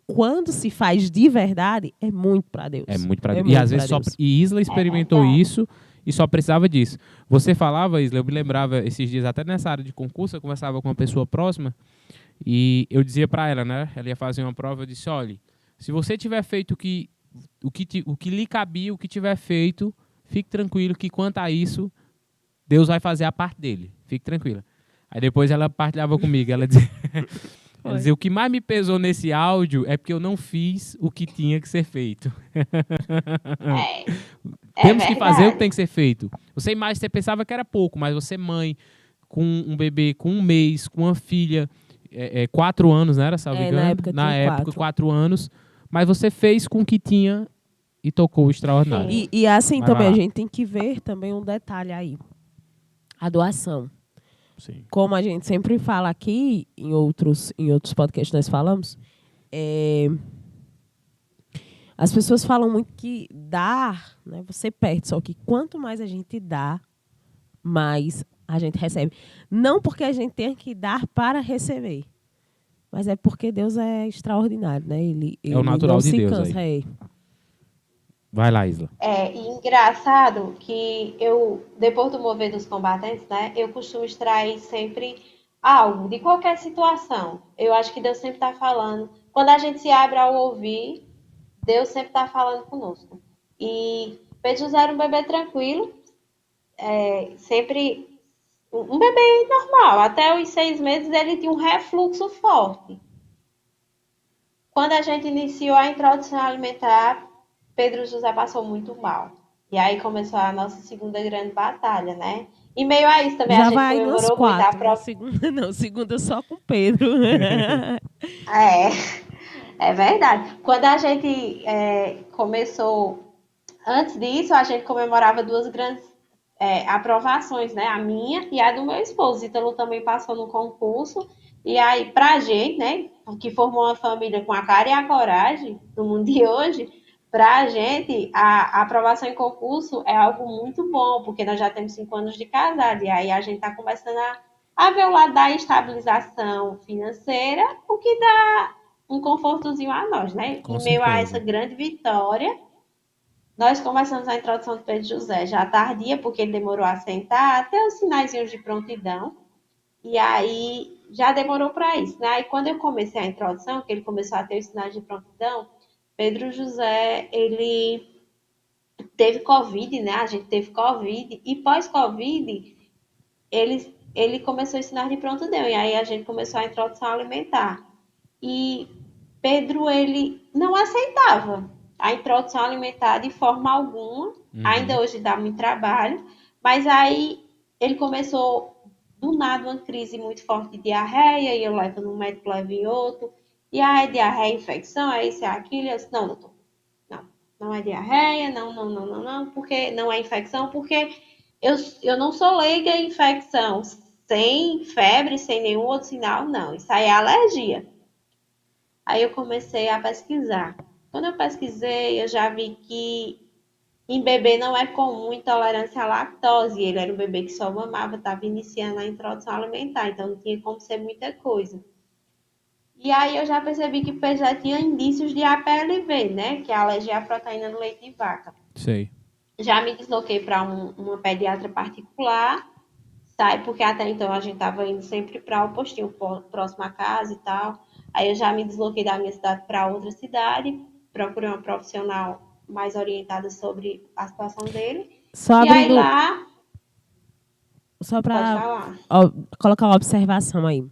quando se faz de verdade é muito para Deus. É muito para É Deus. E muito às para vezes só Deus. e Isla É experimentou verdade. isso e só precisava disso. Você falava, Isla, eu me lembrava esses dias até nessa área de concurso, eu conversava com uma pessoa próxima e eu dizia para ela, né? Ela ia fazer uma prova, eu disse: "Olha, se você tiver feito o que lhe cabia, o que tiver feito, fique tranquilo que quanto a isso, Deus vai fazer a parte dele. Fique tranquila. Aí depois ela partilhava comigo, ela dizia, o que mais me pesou nesse áudio é porque eu não fiz o que tinha que ser feito. Temos que fazer o que tem que ser feito. Você pensava que era pouco, mas você mãe, com um bebê com 1 mês, com uma filha, 4 anos, não era, salvo engano? Na época, 4 anos. Mas você fez com o que tinha e tocou o extraordinário. E assim Vai também lá. a gente tem que ver também um detalhe aí. A doação. Sim. Como a gente sempre fala aqui, em outros podcasts nós falamos, as pessoas falam muito que dar, né, você perde, só que quanto mais a gente dá, mais a gente recebe. Não porque a gente tem que dar para receber, mas é porque Deus é extraordinário, né? Ele o natural não de se Deus cansa. Vai lá, Isla. E engraçado que depois do mover dos combatentes, né, eu costumo extrair sempre algo, de qualquer situação. Eu acho que Deus sempre está falando. Quando a gente se abre ao ouvir, Deus sempre está falando conosco. E Pedro José era um bebê tranquilo, sempre um bebê normal. Até os 6 meses ele tinha um refluxo forte. Quando a gente iniciou a introdução alimentar, Pedro José passou muito mal. E aí começou a nossa segunda grande batalha, né? E meio a isso também Já a gente vai nas comemorou muito a 4, prova. segunda não, segunda só com Pedro. É verdade. Quando a gente começou, antes disso, a gente comemorava 2 grandes aprovações, né? A minha e a do meu esposo. Ítalo também passou no concurso. E aí, pra gente, né, que formou uma família com a cara e a coragem no mundo de hoje, pra gente, a aprovação em concurso é algo muito bom, porque nós já temos 5 anos de casado. E aí a gente tá começando a ver o lado da estabilização financeira, o que dá um confortozinho a nós, né? Com em meio a certeza. essa grande vitória, nós começamos a introdução do Pedro José já tardia, porque ele demorou a sentar, até os sinaizinhos de prontidão. E aí já demorou para isso, né? Aí quando eu comecei a introdução, que ele começou a ter os sinais de prontidão, Pedro José, ele teve Covid, né? A gente teve Covid, e pós-Covid, ele começou os sinais de prontidão, e aí a gente começou a introdução alimentar. E Pedro, ele não aceitava a introdução alimentar de forma alguma. Ainda hoje dá muito trabalho. Mas aí ele começou, do nada, uma crise muito forte de diarreia. E eu levo num médico, levo em outro. E aí, diarreia, infecção, é isso, é aquilo. Eu disse, não, doutor. Não é diarreia, não. Porque não é infecção, porque eu não sou leiga em infecção. Sem febre, sem nenhum outro sinal, não. Isso aí é alergia. Aí eu comecei a pesquisar. Quando eu pesquisei, eu já vi que em bebê não é comum intolerância à lactose. Ele era um bebê que só mamava, estava iniciando a introdução alimentar, então não tinha como ser muita coisa. E aí eu já percebi que já tinha indícios de APLV, né? Que é a alergia à proteína do leite de vaca. Sei. Já me desloquei para uma pediatra particular, porque até então a gente estava indo sempre para o postinho próximo à casa e tal. Aí eu já me desloquei da minha cidade para outra cidade, procurei uma profissional mais orientada sobre a situação dele. Só e aí abrindo, lá, só pode para falar. colocar uma observação aí.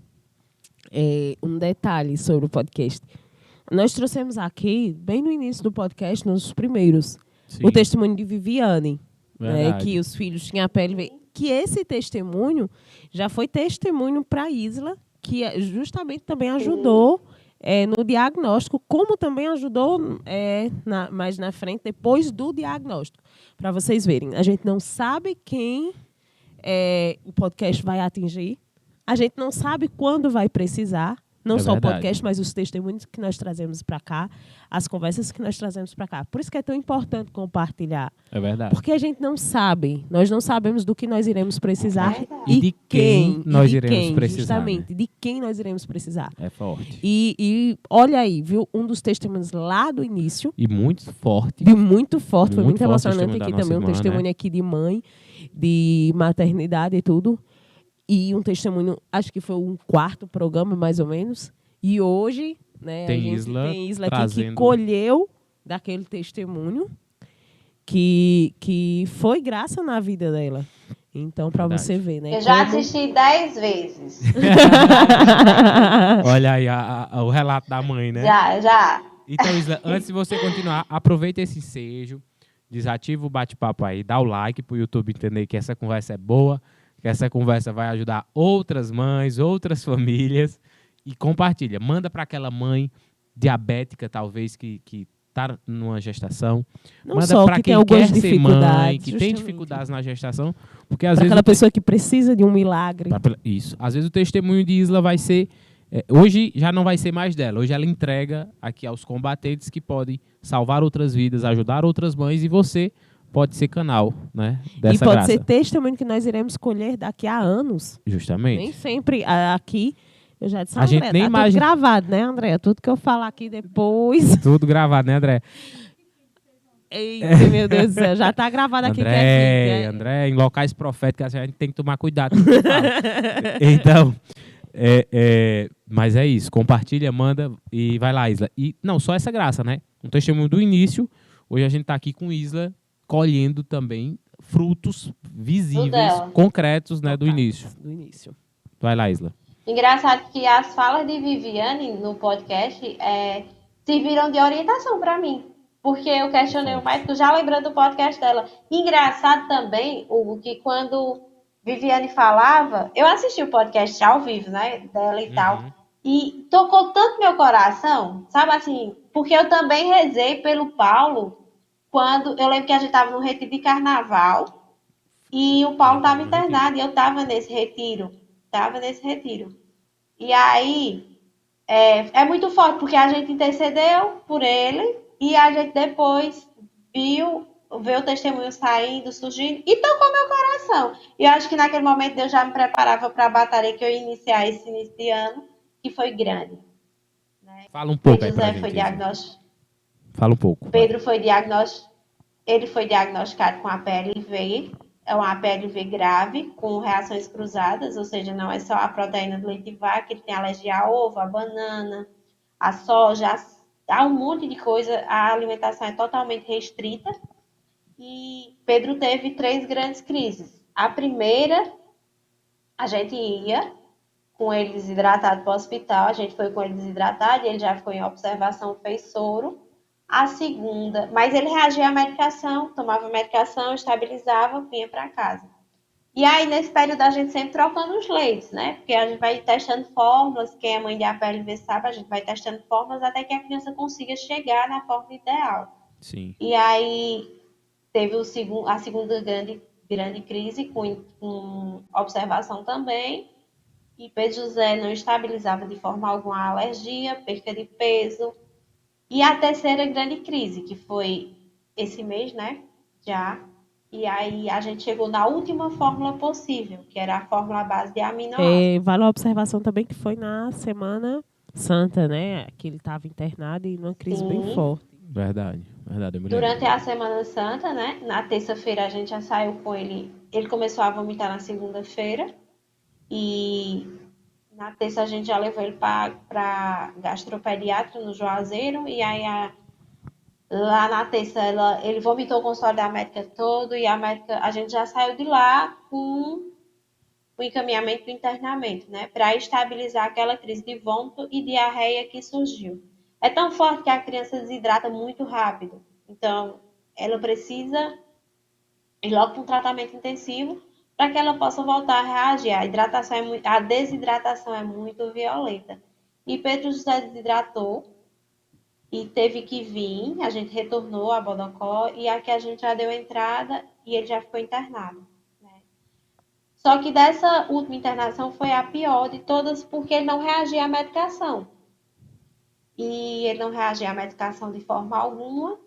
Um detalhe sobre o podcast. Nós trouxemos aqui, bem no início do podcast, nos primeiros, Sim. o testemunho de Viviane, né, Verdade. que os filhos tinham a PLV. Que esse testemunho já foi testemunho para a Isla, que justamente também ajudou no diagnóstico, como também ajudou mais na frente, depois do diagnóstico. Para vocês verem, a gente não sabe quem o podcast vai atingir, a gente não sabe quando vai precisar, não só verdade. o podcast, mas os testemunhos que nós trazemos para cá, as conversas que nós trazemos para cá. Por isso que é tão importante compartilhar. É verdade. Porque a gente não sabe, nós não sabemos do que nós iremos precisar E de quem nós iremos precisar, justamente, né? de quem nós iremos precisar. É forte. E olha aí, viu, um dos testemunhos lá do início, E muito forte. de muito forte, foi Muito muito forte o emocionante testemunho da aqui nossa também, um irmã, testemunho né? aqui de mãe, de maternidade e tudo. E um testemunho, acho que foi um 4º programa, mais ou menos. E hoje, né, Tem a gente Isla tem Isla aqui que trazendo- colheu daquele testemunho. que foi graça na vida dela. Então, para Verdade. você ver, né? Eu já como- assisti 10 vezes. Olha aí o relato da mãe, né? Já. Então, Isla, antes de você continuar, aproveita esse ensejo, desativa o bate-papo aí, dá o like pro YouTube entender que essa conversa é boa, que essa conversa vai ajudar outras mães, outras famílias, e compartilha. Manda para aquela mãe diabética, talvez, que tá numa gestação. Não Manda só para que tem quem algumas quer ser mãe, dificuldades, que tem justamente. dificuldades na gestação, porque às Para vezes aquela pessoa que precisa de um milagre. isso. Às vezes o testemunho de Isla vai ser... hoje já não vai ser mais dela. Hoje ela entrega aqui aos combatentes que podem salvar outras vidas, ajudar outras mães, e você pode ser canal, né, dessa E pode graça. ser testemunho que nós iremos colher daqui a anos. Justamente. Nem sempre aqui. Eu já disse, A gente André, nem tá imagina- tudo gravado, né, André? Tudo que eu falar aqui depois. Tudo gravado, né, André? Eita, meu Deus do céu. Já tá gravado aqui que é vídeo. André, em locais proféticos a gente tem que tomar cuidado com o que fala. Então, mas é isso. Compartilha, manda e vai lá, Isla. E não só essa graça, né? Um testemunho do início. Hoje a gente tá aqui com Isla colhendo também frutos visíveis, dela. concretos, né, do início. Do início. Vai lá, Isla. Engraçado que as falas de Viviane no podcast serviram de orientação para mim. Porque eu questionei o médico já lembrando do podcast dela. Engraçado também, Hugo, que quando Viviane falava, eu assisti o podcast ao vivo, né, dela e tal, e tocou tanto meu coração, sabe assim, porque eu também rezei pelo Paulo, quando eu lembro que a gente estava no retiro de carnaval, e o Paulo estava internado, e eu estava nesse retiro. E aí, é muito forte, porque a gente intercedeu por ele, e a gente depois viu o testemunho saindo, surgindo, e tocou meu coração. E eu acho que naquele momento Deus já me preparava para a batalha que eu ia iniciar esse início de ano, que foi grande. Fala um pouco Pedro aí pra José gente, foi Isla. diagnosticado. Fala um pouco. Pedro foi ele foi diagnosticado com a PLV, é uma PLV grave, com reações cruzadas, ou seja, não é só a proteína do leite de vaca, ele tem alergia a ovo, a banana, a soja, há um monte de coisa, a alimentação é totalmente restrita. E Pedro teve 3 grandes crises. A primeira, a gente ia com ele desidratado para o hospital, a gente foi com ele desidratado, ele já ficou em observação, fez soro. A segunda, mas ele reagia à medicação, tomava medicação, estabilizava, vinha para casa. E aí, nesse período, a gente sempre trocando os leites, né? Porque a gente vai testando fórmulas, quem é mãe de APLV sabe, a gente vai testando fórmulas até que a criança consiga chegar na forma ideal. Sim. E aí, teve a segunda grande crise, com observação também, e Pedro José não estabilizava de forma alguma a alergia, perca de peso. E a terceira grande crise, que foi esse mês, né? Já. E aí a gente chegou na última fórmula possível, que era a fórmula à base de aminoácidos. Vale a observação também que foi na Semana Santa, né? Que ele estava internado e numa crise bem forte. Verdade, eu me lembro. Durante a Semana Santa, né? Na terça-feira a gente já saiu com ele. Ele começou a vomitar na segunda-feira. E na terça a gente já levou ele para gastropediatra no Juazeiro. E aí lá na terça ele vomitou o consultório da médica todo. E a gente já saiu de lá com o encaminhamento do internamento, né? Para estabilizar aquela crise de vômito e diarreia que surgiu. É tão forte que a criança desidrata muito rápido. Então, ela precisa ir logo para um tratamento intensivo para que ela possa voltar a reagir. A desidratação é muito violenta. E Pedro José desidratou e teve que vir. A gente retornou a Bodocó e aqui a gente já deu entrada e ele já ficou internado. Só que dessa última internação foi a pior de todas porque ele não reagia à medicação. E ele não reagia à medicação de forma alguma.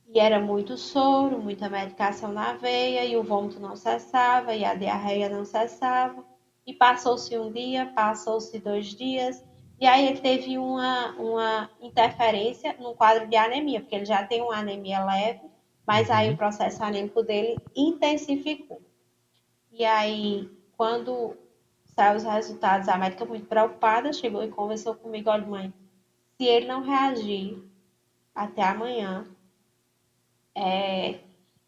E era muito soro, muita medicação na veia, e o vômito não cessava, e a diarreia não cessava. E passou-se um dia, passou-se 2 dias, e aí ele teve uma interferência no quadro de anemia, porque ele já tem uma anemia leve, mas aí o processo anêmico dele intensificou. E aí, quando saiu os resultados, a médica muito preocupada chegou e conversou comigo: olha, mãe, se ele não reagir até amanhã,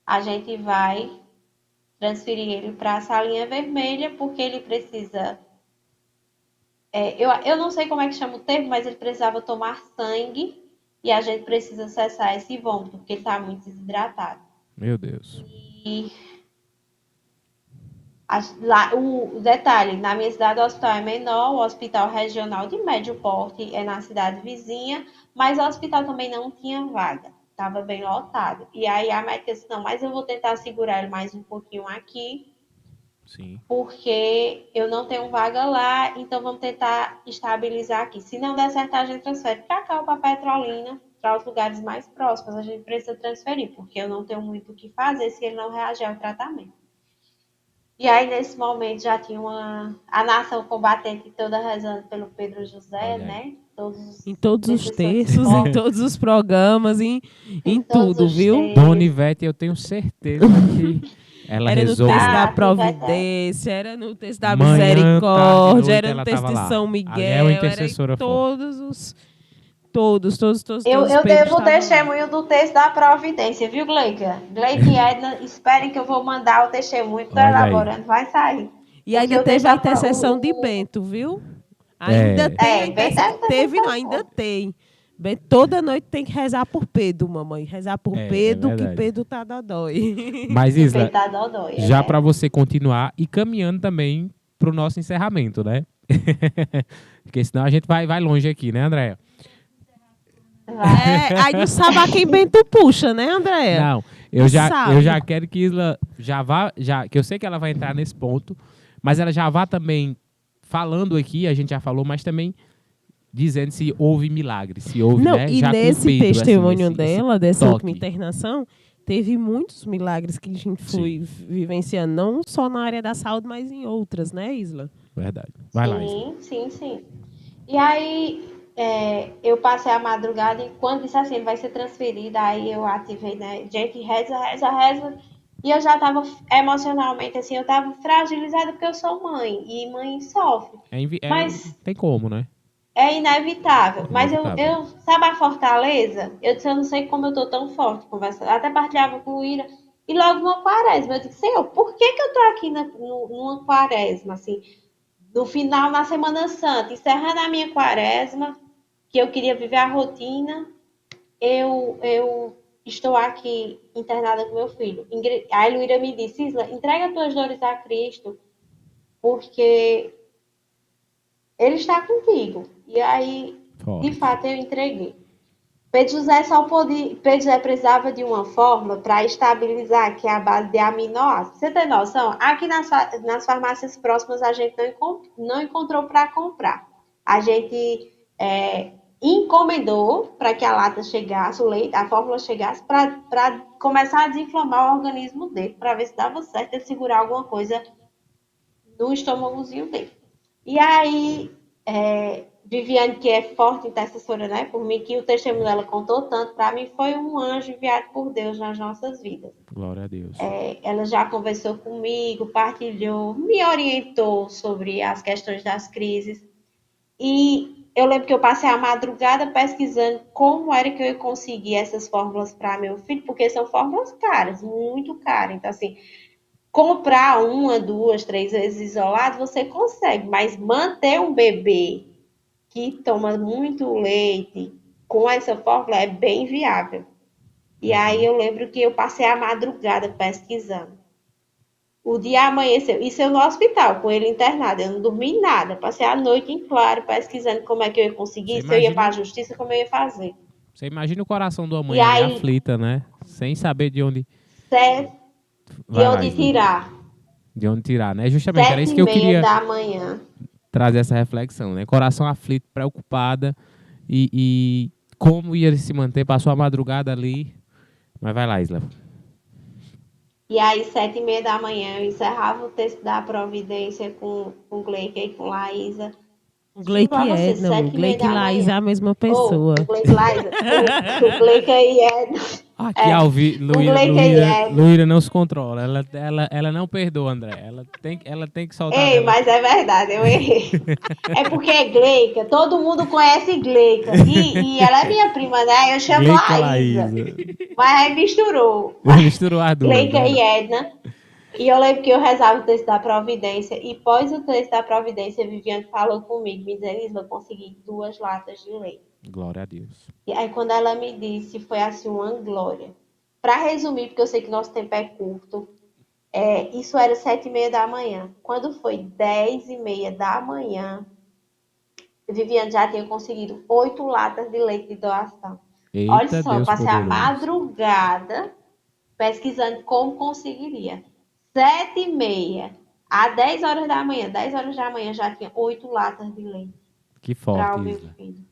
a gente vai transferir ele para a salinha vermelha, porque ele precisa. Eu não sei como é que chama o termo, mas ele precisava tomar sangue e a gente precisa cessar esse vômito, porque ele está muito desidratado. Meu Deus. E lá, o detalhe, na minha cidade o hospital é menor, o hospital regional de médio porte é na cidade vizinha, mas o hospital também não tinha vaga, estava bem lotado. E aí a médica disse, não, mas eu vou tentar segurar ele mais um pouquinho aqui, Sim. porque eu não tenho vaga lá, então vamos tentar estabilizar aqui. Se não der certo, a gente transfere para cá ou para Petrolina, para os lugares mais próximos. A gente precisa transferir, porque eu não tenho muito o que fazer se ele não reagir ao tratamento. E aí, nesse momento, já tinha a nação combatente toda rezando pelo Pedro José, né? Em todos os textos, em em todos os programas, em tudo, viu? Dona Ivete, eu tenho certeza que ela era rezou. No texto da Ivete. providência, era no texto da Manhã, tarde, misericórdia, noite, era no ela texto tava de lá. São Ali é uma Miguel, era em intercessora todos os... Todos Eu os Pedros devo o estavam lá. testemunho do texto da providência, viu, Gleica? Gleica e Edna, esperem que eu vou mandar o testemunho, estou Olha aí. elaborando, vai sair. E Porque ainda o teve texto a da intercessão de Bento, viu? Ainda tem a intercessão. Teve, não, ainda tem. Bento, toda noite tem que rezar por Pedro, mamãe. Rezar por Pedro, que verdade. Pedro tá dodói. Mas, Isla, Pedro tá dodói, já para você continuar e caminhando também pro nosso encerramento, né? Porque senão a gente vai longe aqui, né, Andréia? Aí não sabe a quem Bento puxa, né, Andréia? Não, eu já quero que Isla já vá, que eu sei que ela vai entrar nesse ponto, mas ela já vá também falando aqui, a gente já falou, mas também dizendo se houve milagre, se houve, não, né? E já nesse com Pedro, testemunho assim, dela, dessa toque. última internação, teve muitos milagres que a gente foi vivenciando, não só na área da saúde, mas em outras, né, Isla? Verdade. Vai lá, Isla. Sim. E aí, eu passei a madrugada e quando disse assim, ele vai ser transferido, aí eu ativei, né? Gente, reza. E eu já estava emocionalmente, assim, eu estava fragilizada porque eu sou mãe e mãe sofre. Mas tem como, né? é inevitável. Mas Inevitável. eu sabe a fortaleza? Eu disse, eu não sei como eu tô tão forte conversando. Até partilhava com o Ira. E logo numa quaresma, eu disse, Senhor, por que eu tô aqui numa quaresma, assim, no final, na Semana Santa, encerrando a minha quaresma, que eu queria viver a rotina, eu estou aqui internada com meu filho. A Luíra me disse, Isla, entrega tuas dores a Cristo, porque Ele está contigo. E aí, de fato, eu entreguei. Pedro José precisava de uma fórmula para estabilizar, que é a base de aminoácidos. Você tem noção? Aqui nas farmácias próximas a gente não encontrou para comprar. A gente encomendou para que a lata chegasse, o leite, a fórmula chegasse, para começar a desinflamar o organismo dele, para ver se dava certo ele segurar alguma coisa no estômagozinho dele. E aí, Viviane, que é forte intercessora, né, por mim, que o testemunho dela contou tanto, para mim foi um anjo enviado por Deus nas nossas vidas. Glória a Deus. Ela já conversou comigo, partilhou, me orientou sobre as questões das crises. E eu lembro que eu passei a madrugada pesquisando como era que eu ia conseguir essas fórmulas para meu filho, porque são fórmulas caras, muito caras. Então, assim, comprar 1, 2, 3 vezes isolado, você consegue, mas manter um bebê que toma muito leite com essa fórmula é bem viável. E aí eu lembro que eu passei a madrugada pesquisando. O dia amanheceu, isso eu no hospital, com ele internado, eu não dormi nada, passei a noite em claro pesquisando como é que eu ia conseguir, se eu ia para a justiça, como eu ia fazer. Você imagina o coração da mãe ali aflita, né? Sem saber de onde... tirar. De onde tirar, né? Justamente, era isso que eu queria... 7h30 da manhã. Trazer essa reflexão, né? Coração aflito, preocupada e como ia se manter, passou a madrugada ali. Mas vai lá, Isla. E aí, 7h30 da manhã, eu encerrava o texto da Providência com Gleica e com Laísa. O Gleica e Edna, o Gleica e Laísa é a mesma pessoa. O Gleica e Edna. Aqui, Alvi, Luíra não se controla. Ela não perdoa, André. Ela tem que soltar. Ei, mas é verdade, eu errei. É porque é Gleica, todo mundo conhece Gleica. E ela é minha prima, né? Eu chamo Gleica a Isa. Laísa. Mas aí misturou. Misturou as duas. Gleica Né? e Edna. E eu lembro que eu rezava o texto da Providência. E pós o texto da Providência, Viviane falou comigo, me dizendo, Isla, eu consegui 2 latas de leite. Glória a Deus. E aí, quando ela me disse, foi assim uma glória. Para resumir, porque eu sei que nosso tempo é curto, isso era 7h30 da manhã. Quando foi 10h30 da manhã, Viviane já tinha conseguido 8 latas de leite de doação. Olha Eita, só, Deus passei a poderoso. madrugada pesquisando como conseguiria. 7h30 a 10 horas da manhã. 10 horas da manhã já tinha 8 latas de leite Que para forte, o meu Isla. filho.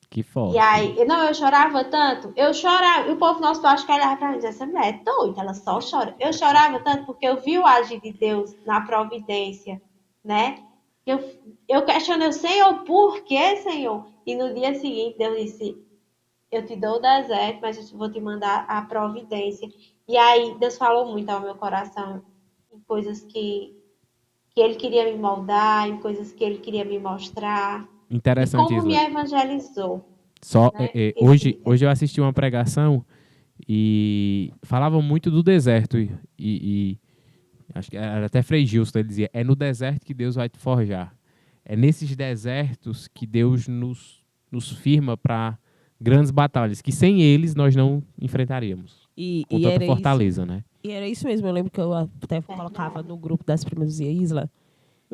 Que forte. E aí, não, eu chorava tanto, eu chorava, e o povo nosso acho que olhava pra mim e dizia, essa mulher é doida, ela só chora. Eu chorava tanto porque eu vi o agir de Deus na providência, né? Eu questionei o Senhor, por que, Senhor? E no dia seguinte, Deus disse, eu te dou o deserto, mas eu vou te mandar a providência. E aí, Deus falou muito ao meu coração, em coisas que Ele queria me moldar, em coisas que Ele queria me mostrar. E Interessante, como me Isla. evangelizou. Só, Né? hoje eu assisti uma pregação e falava muito do deserto. E acho que era até Frei Gilson, ele dizia, é no deserto que Deus vai te forjar. É nesses desertos que Deus nos firma para grandes batalhas, que sem eles nós não enfrentaríamos. Com tanta fortaleza, né? E era isso mesmo, eu lembro que eu até colocava no grupo das primas e Isla,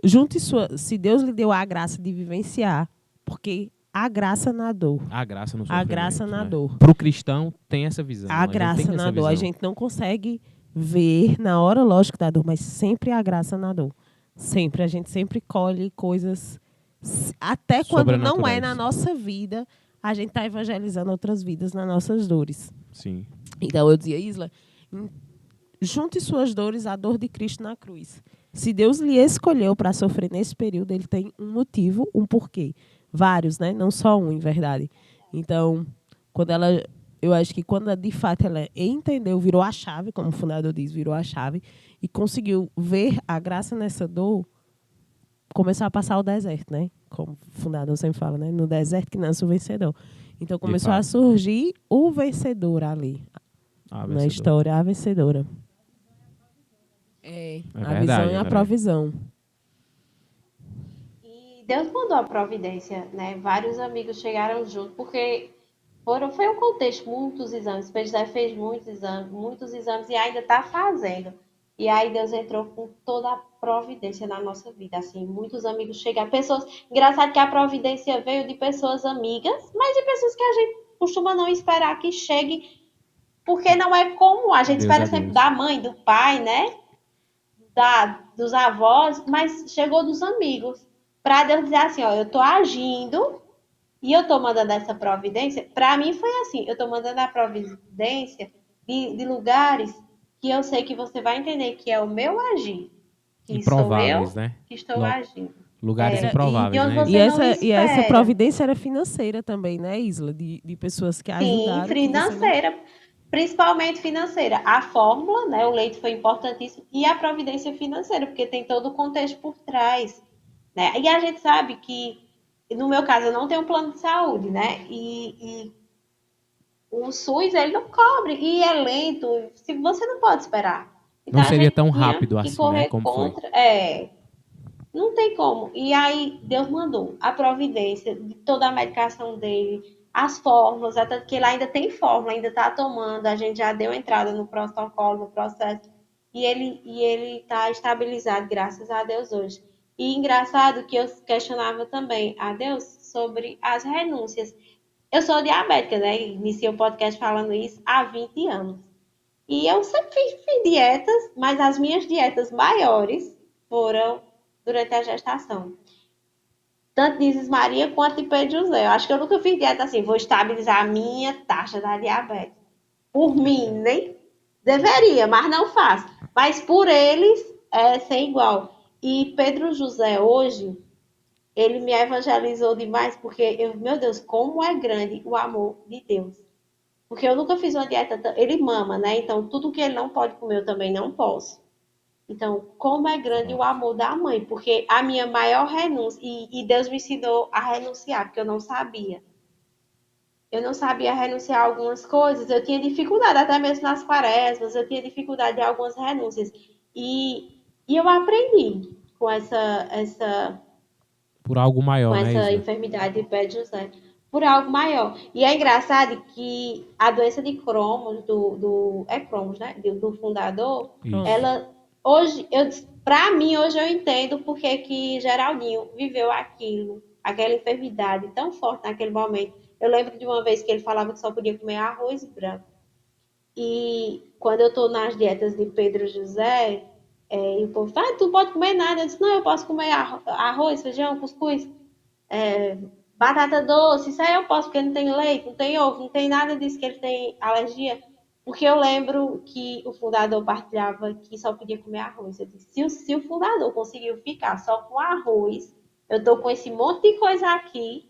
junte se Deus lhe deu a graça de vivenciar, porque a graça na dor. A graça no A sofrimento. graça na dor. Para o cristão tem essa visão. A graça na dor. A gente não consegue ver na hora lógica da dor, mas sempre a graça na dor. Sempre. A gente sempre colhe coisas, até quando não é na nossa vida, a gente está evangelizando outras vidas nas nossas dores. Sim. Então eu dizia, Isla, junte suas dores à dor de Cristo na cruz. Se Deus lhe escolheu para sofrer nesse período, ele tem um motivo, um porquê. Vários, né? Não só um, em verdade. Então, eu acho que quando de fato ela entendeu, virou a chave, como o fundador diz, virou a chave, e conseguiu ver a graça nessa dor, começou a passar o deserto, né? Como o fundador sempre fala, né? No deserto que nasce o vencedor. Então começou a surgir o vencedor ali. Na história, a vencedora. A verdade, visão e a provisão. E Deus mandou a providência, né? Vários amigos chegaram junto, porque foi um contexto, muitos exames. O PGD fez muitos exames e ainda está fazendo. E aí Deus entrou com toda a providência na nossa vida. Assim, muitos amigos chegaram. Engraçado que a providência veio de pessoas amigas, mas de pessoas que a gente costuma não esperar que chegue, porque não é comum. A gente espera sempre da mãe, do pai, né? Dos avós, mas chegou dos amigos. Para Deus dizer assim, ó, eu estou agindo e eu estou mandando essa providência. Para mim foi assim, eu estou mandando a providência de lugares que eu sei que você vai entender que é o meu agir. Que improváveis, sou eu, né? que estou agindo. Lugares improváveis, né? E essa providência era financeira também, né, Isla? De pessoas que ajudaram. Sim, financeira. Principalmente financeira. A fórmula, né, o leite foi importantíssimo, e a providência financeira, porque tem todo o contexto por trás. Né? E a gente sabe que, no meu caso, eu não tenho um plano de saúde, né? E o SUS, ele não cobre, e é lento, se você não pode esperar. Então, não seria tão rápido assim, né? Como contra, não tem como. E aí, Deus mandou a providência de toda a medicação dele, as fórmulas, até que ele ainda tem fórmula, ainda está tomando, a gente já deu entrada no protocolo, no processo, e ele está estabilizado, graças a Deus, hoje. E engraçado que eu questionava também a Deus sobre as renúncias. Eu sou diabética, né? Iniciei o podcast falando isso há 20 anos. E eu sempre fiz dietas, mas as minhas dietas maiores foram durante a gestação. Tanto de Isis Maria quanto de Pedro José. Eu acho que eu nunca fiz dieta assim, vou estabilizar a minha taxa da diabetes. Por mim, nem deveria, mas não faço. Mas por eles, é sem igual. E Pedro José, hoje, ele me evangelizou demais, porque, meu Deus, como é grande o amor de Deus. Porque eu nunca fiz uma dieta. Ele mama, né? Então, tudo que ele não pode comer, eu também não posso. Então, como é grande o Forte. amor da mãe, porque a minha maior renúncia, e Deus me ensinou a renunciar, porque eu não sabia. Eu não sabia renunciar a algumas coisas, eu tinha dificuldade, até mesmo nas quaresmas, eu tinha dificuldade em algumas renúncias. E eu aprendi com Por algo com maior, né, essa Isla? enfermidade de pé de José, por algo maior. E é engraçado que a doença de Crohn, é Crohn, né? Do fundador, Isso. Pronto. ela, hoje, para mim, hoje eu entendo porque que Geraldinho viveu aquilo, aquela enfermidade tão forte naquele momento. Eu lembro de uma vez que ele falava que só podia comer arroz branco. E quando eu estou nas dietas de Pedro José, e o povo fala, ah, tu pode comer nada. Eu disse, não, eu posso comer arroz, feijão, cuscuz, é, batata doce, isso aí eu posso, porque não tem leite, não tem ovo, não tem nada disso que ele tem alergia. Porque eu lembro que o fundador partilhava que só podia comer arroz. Eu disse, se o fundador conseguiu ficar só com arroz, eu tô com esse monte de coisa aqui,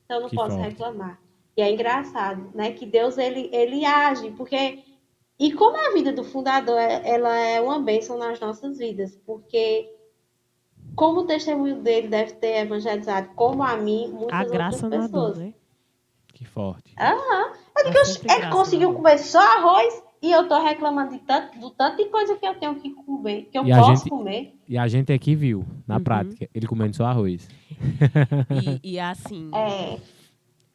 então eu não Que posso forte. reclamar. E é engraçado, né? Que Deus, ele age, porque... E como a vida do fundador, ela é uma bênção nas nossas vidas, porque como o testemunho dele deve ter evangelizado, como a mim, A muitas outras graça na dor, pessoas. né? Que forte. Aham. Eu Há digo, sempre ele graça na conseguiu dor. comer só arroz e eu tô reclamando do tanto de coisa que eu tenho que comer, que eu E a posso gente, comer. e a gente aqui viu, na Uhum. prática, ele comendo só arroz. E assim,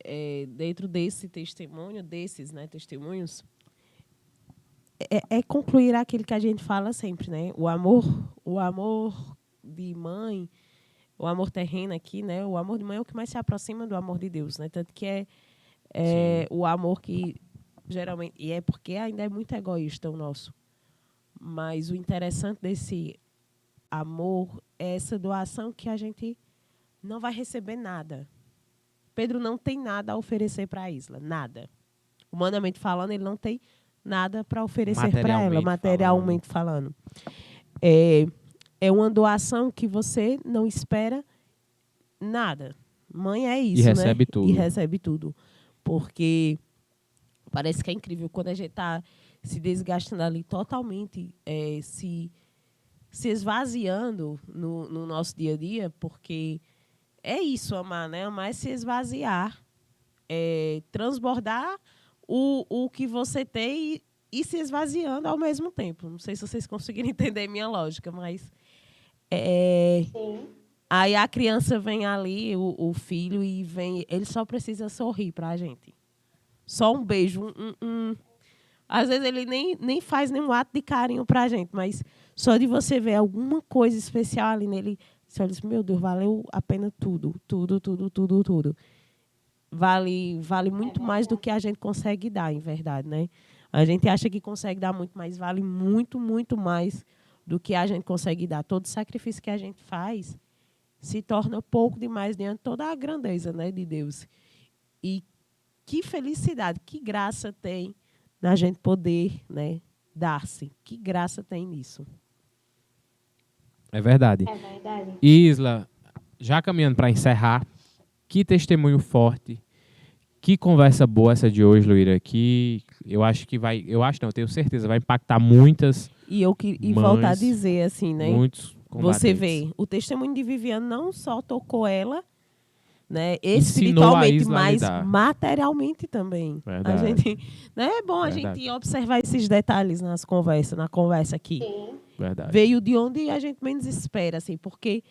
É, dentro desse testemunho, desses, né, testemunhos, é concluir aquilo que a gente fala sempre, né? O amor de mãe, o amor terreno aqui, né? O amor de mãe é o que mais se aproxima do amor de Deus, né? Tanto que é Sim. o amor que geralmente, e é porque ainda é muito egoísta o nosso. Mas o interessante desse amor é essa doação que a gente não vai receber nada. Pedro não tem nada a oferecer para a Isla, nada. Humanamente falando, ele não tem nada para oferecer para ela, Materialmente falando. materialmente falando. É, é uma doação que você não espera nada. Mãe é E isso, né? recebe E tudo. recebe tudo. Porque parece que é incrível quando a gente está se desgastando ali totalmente, se esvaziando no nosso dia a dia, porque é isso, amar, né? Amar é se esvaziar, transbordar o que você tem e se esvaziando ao mesmo tempo. Não sei se vocês conseguiram entender minha lógica, mas sim. aí a criança vem ali, o filho, e vem, ele só precisa sorrir para a gente. Só um beijo, às vezes ele nem faz nenhum ato de carinho para a gente, mas só de você ver alguma coisa especial ali nele, você olha assim, meu Deus, valeu a pena tudo, tudo, tudo, tudo, tudo. Vale É muito mais do verdade. que a gente consegue dar, em verdade, né? A gente acha que consegue dar muito, mas vale muito, muito mais do que a gente consegue dar. Todo sacrifício que a gente faz se torna pouco demais diante de toda a grandeza, né, de Deus. E que felicidade, que graça tem na gente poder, né, dar-se. Que graça tem nisso. É verdade. É verdade. Isla, já caminhando para encerrar, que testemunho forte, que conversa boa essa de hoje, Luíra, que eu acho que vai, eu acho não, eu tenho certeza, vai impactar muitas E voltar a mães, dizer assim, né? muitos Você combatentes. vê, o testemunho de Viviane não só tocou ela, né, Ensinou a espiritualmente, Isla a mas lidar. materialmente também. A Verdade, gente, né, é bom a verdade, gente observar esses detalhes na conversa aqui. Sim. verdade. Veio de onde a gente menos espera, assim, porque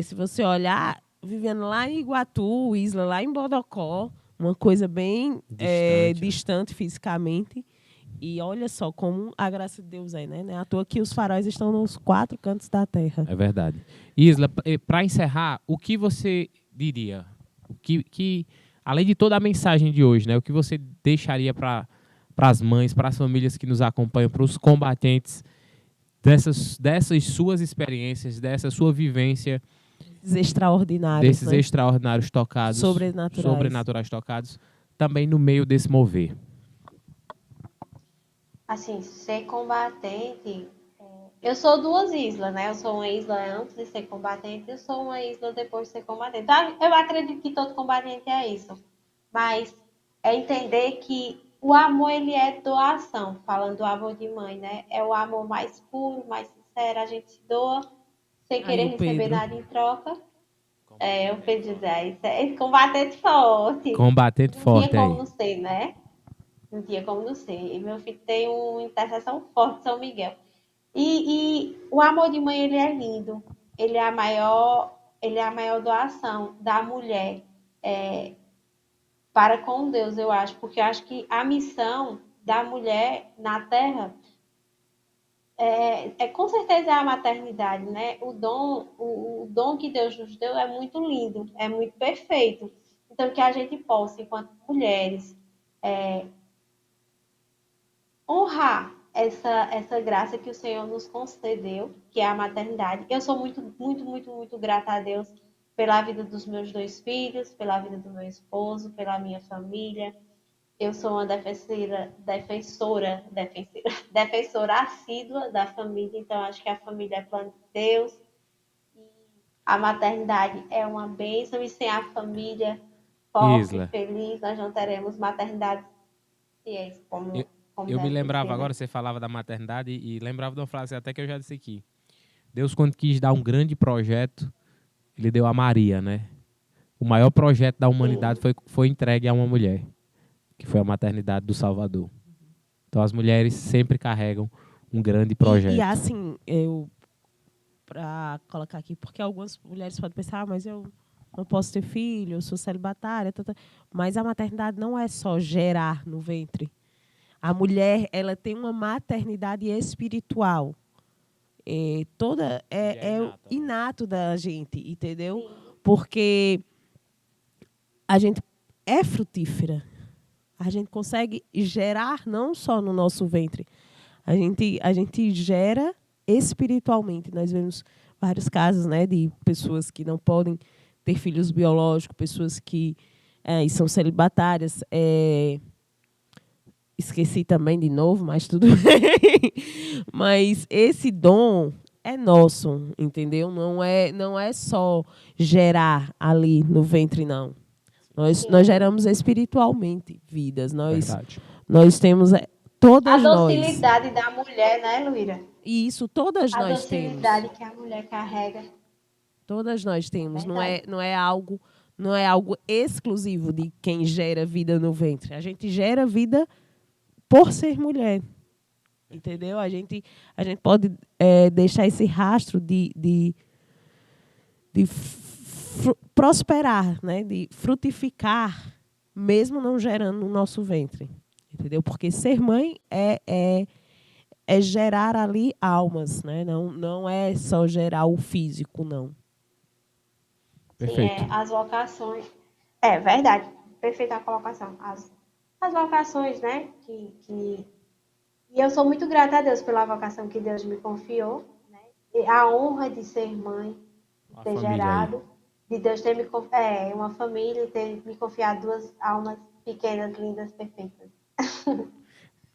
se você olhar, vivendo lá em Iguatu, Isla lá em Bodocó, uma coisa bem Distante, né? distante fisicamente. E olha só como a graça de Deus é, né? Não é à toa que os faróis estão nos 4 cantos da terra. É verdade. Isla, para encerrar, o que você diria? O que, além de toda a mensagem de hoje, né? O que você deixaria para as mães, para as famílias que nos acompanham, para os combatentes dessas suas experiências, dessa sua vivência, Esses extraordinários, desses né? extraordinários tocados, Sobrenaturais. sobrenaturais tocados, também no meio desse mover? Assim, ser combatente. Eu sou duas islas, né? Eu sou uma isla antes de ser combatente, eu sou uma isla depois de ser combatente. Então, eu acredito que todo combatente é isso. Mas é entender que o amor, ele é doação. Falando do amor de mãe, né? É o amor mais puro, mais sincero. A gente se doa sem Aí querer o receber Pedro. nada em troca. Eu quero dizer, isso é combatente forte. Combatente Não tinha forte como aí. não ser, né? Não tinha como não ser. E meu filho tem uma intercessão forte de São Miguel. E o amor de mãe, ele é lindo. Ele é a maior doação da mulher para com Deus, eu acho. Porque eu acho que a missão da mulher na Terra com certeza é a maternidade, né? O dom que Deus nos deu é muito lindo, é muito perfeito. Então, que a gente possa, enquanto mulheres, honrar essa graça que o Senhor nos concedeu, que é a maternidade. Eu sou muito, muito, muito, muito grata a Deus pela vida dos meus 2 filhos, pela vida do meu esposo, pela minha família. Eu sou uma defensora assídua da família, então acho que a família é plano de Deus. A maternidade é uma bênção e sem a família forte e Isla, feliz, nós não teremos maternidade fiéis, eu, como eu me deve lembrava ser, né? agora, você falava da maternidade e lembrava de uma frase até que eu já disse aqui. Deus, quando quis dar um grande projeto, ele deu a Maria, né? O maior projeto da humanidade Sim, foi entregue a uma mulher, que foi a maternidade do Salvador. Então as mulheres sempre carregam um grande E projeto. assim, eu para colocar aqui, porque algumas mulheres podem pensar, mas eu não posso ter filho, eu sou celibatária, mas a maternidade não é só gerar no ventre. A mulher, ela tem uma maternidade espiritual. Que é É inata, né? inato da gente, entendeu? sim, Porque a gente é frutífera. A gente consegue gerar não só no nosso ventre, a gente gera espiritualmente. Nós vemos vários casos, né, de pessoas que não podem ter filhos biológicos, pessoas que são celibatárias. Esqueci também de novo, mas tudo bem. Mas esse dom é nosso, entendeu? Não é só gerar ali no ventre, não. Nós sim. geramos espiritualmente vidas. Verdade. Nós temos, A todas nós, docilidade da mulher, né, Luíra? e isso todas A nós temos. docilidade que a mulher carrega, Todas nós é temos. verdade. Não é algo exclusivo de quem gera vida no ventre. A gente gera vida por ser mulher. Entendeu? A gente pode deixar esse rastro de prosperar, né? De frutificar, mesmo não gerando no nosso ventre. Entendeu? Porque ser mãe é gerar ali almas, né? Não é só gerar o físico, não. Sim, Perfeito. as vocações. É verdade, perfeita a colocação. As vocações, né? E eu sou muito grata a Deus pela vocação que Deus me confiou, né? E a honra de ser mãe, de A ter família aí. gerado, de Deus ter uma família e ter me confiado 2 almas pequenas, lindas, perfeitas.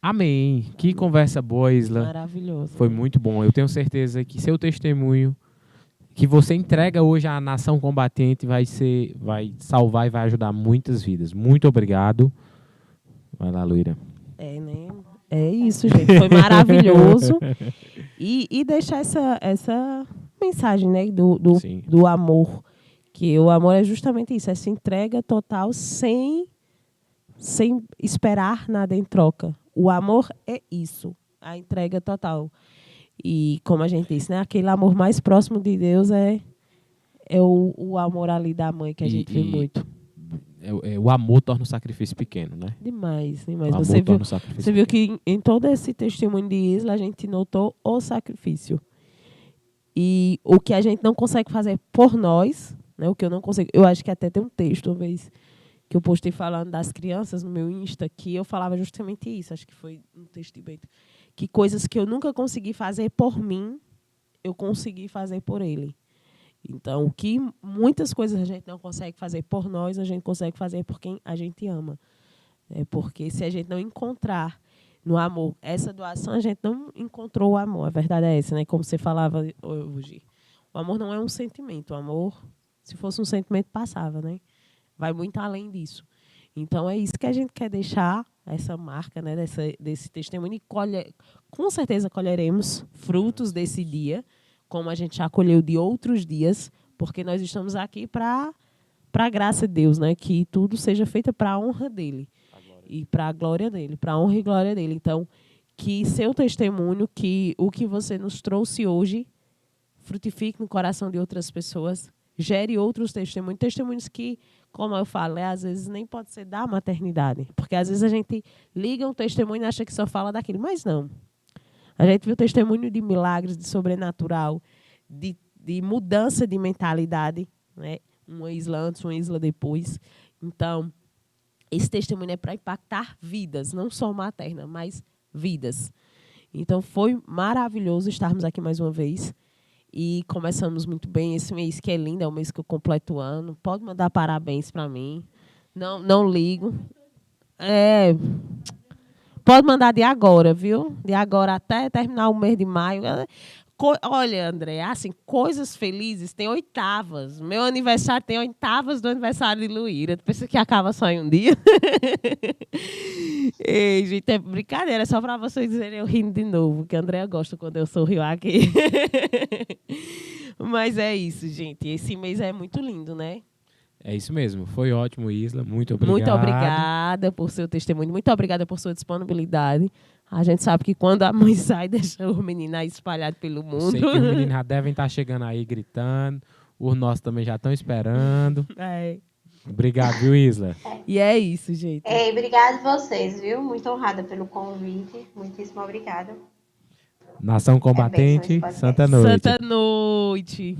Amém. Que Amém. conversa boa, Isla. Maravilhoso. Foi Né? muito bom. Eu tenho certeza que seu testemunho que você entrega hoje à nação combatente vai salvar e vai ajudar muitas vidas. Muito obrigado. Vai lá, Luíra. Né? É isso, gente. Foi maravilhoso. E deixar essa mensagem, né? Sim. Do amor. Que o amor é justamente isso. Essa entrega total sem esperar nada em troca. O amor é isso. A entrega total. E como a gente disse, né? Aquele amor mais próximo de Deus é o amor ali da mãe que a gente vê E muito. o amor torna o sacrifício pequeno, né? Demais, O demais. amor torna o sacrifício Você viu pequeno. que em todo esse testemunho de Isla a gente notou o sacrifício. E o que a gente não consegue fazer por nós, né? O que eu não consigo. Eu acho que até tem um texto, uma vez, que eu postei falando das crianças no meu Insta, que eu falava justamente isso. Acho que foi um texto de Bento. Que coisas que eu nunca consegui fazer por mim, eu consegui fazer por ele. Então, o que muitas coisas a gente não consegue fazer por nós, a gente consegue fazer por quem a gente ama. Porque se a gente não encontrar no amor essa doação, a gente não encontrou o amor. A verdade é essa, né? Como você falava hoje. O amor não é um sentimento. O amor, se fosse um sentimento, passava, né? Vai muito além disso. Então, é isso que a gente quer deixar, essa marca, né, desse testemunho. E com certeza colheremos frutos desse dia, como a gente já colheu de outros dias, porque nós estamos aqui para a graça de Deus, né? Que tudo seja feito para a honra dele e para a glória dele, para a honra e glória dele. Então, que seu testemunho, que o que você nos trouxe hoje, frutifique no coração de outras pessoas, gere outros testemunhos que, como eu falo, às vezes nem pode ser da maternidade, porque às vezes a gente liga um testemunho e acha que só fala daquilo, mas não. A gente viu testemunho de milagres, de sobrenatural, de mudança de mentalidade, né? Uma isla antes, uma isla depois. Então, esse testemunho é para impactar vidas, não só materna, mas vidas. Então, foi maravilhoso estarmos aqui mais uma vez. E começamos muito bem esse mês, que é lindo, é o mês que eu completo o ano. Pode mandar parabéns para mim. Não ligo. Pode mandar de agora, viu? De agora até terminar o mês de maio. Olha, André, assim, coisas felizes tem oitavas. Meu aniversário tem oitavas do aniversário de Luíra. Pensa que acaba só em um dia? Ei, gente, é brincadeira, é só para vocês dizerem eu rindo de novo, que a Andrea gosta quando eu sorrio aqui. Mas é isso, gente. Esse mês é muito lindo, né? É isso mesmo. Foi ótimo, Isla. Muito obrigado. Muito obrigada por seu testemunho. Muito obrigada por sua disponibilidade. A gente sabe que quando a mãe sai, deixa o menino aí espalhado pelo mundo. Eu sei que os meninos já devem estar chegando aí gritando. Os nossos também já estão esperando. Obrigado, viu, Isla? E é isso, gente. Obrigado vocês, viu? Muito honrada pelo convite. Muitíssimo obrigada. Nação Combatente, Santa Noite. Santa Noite.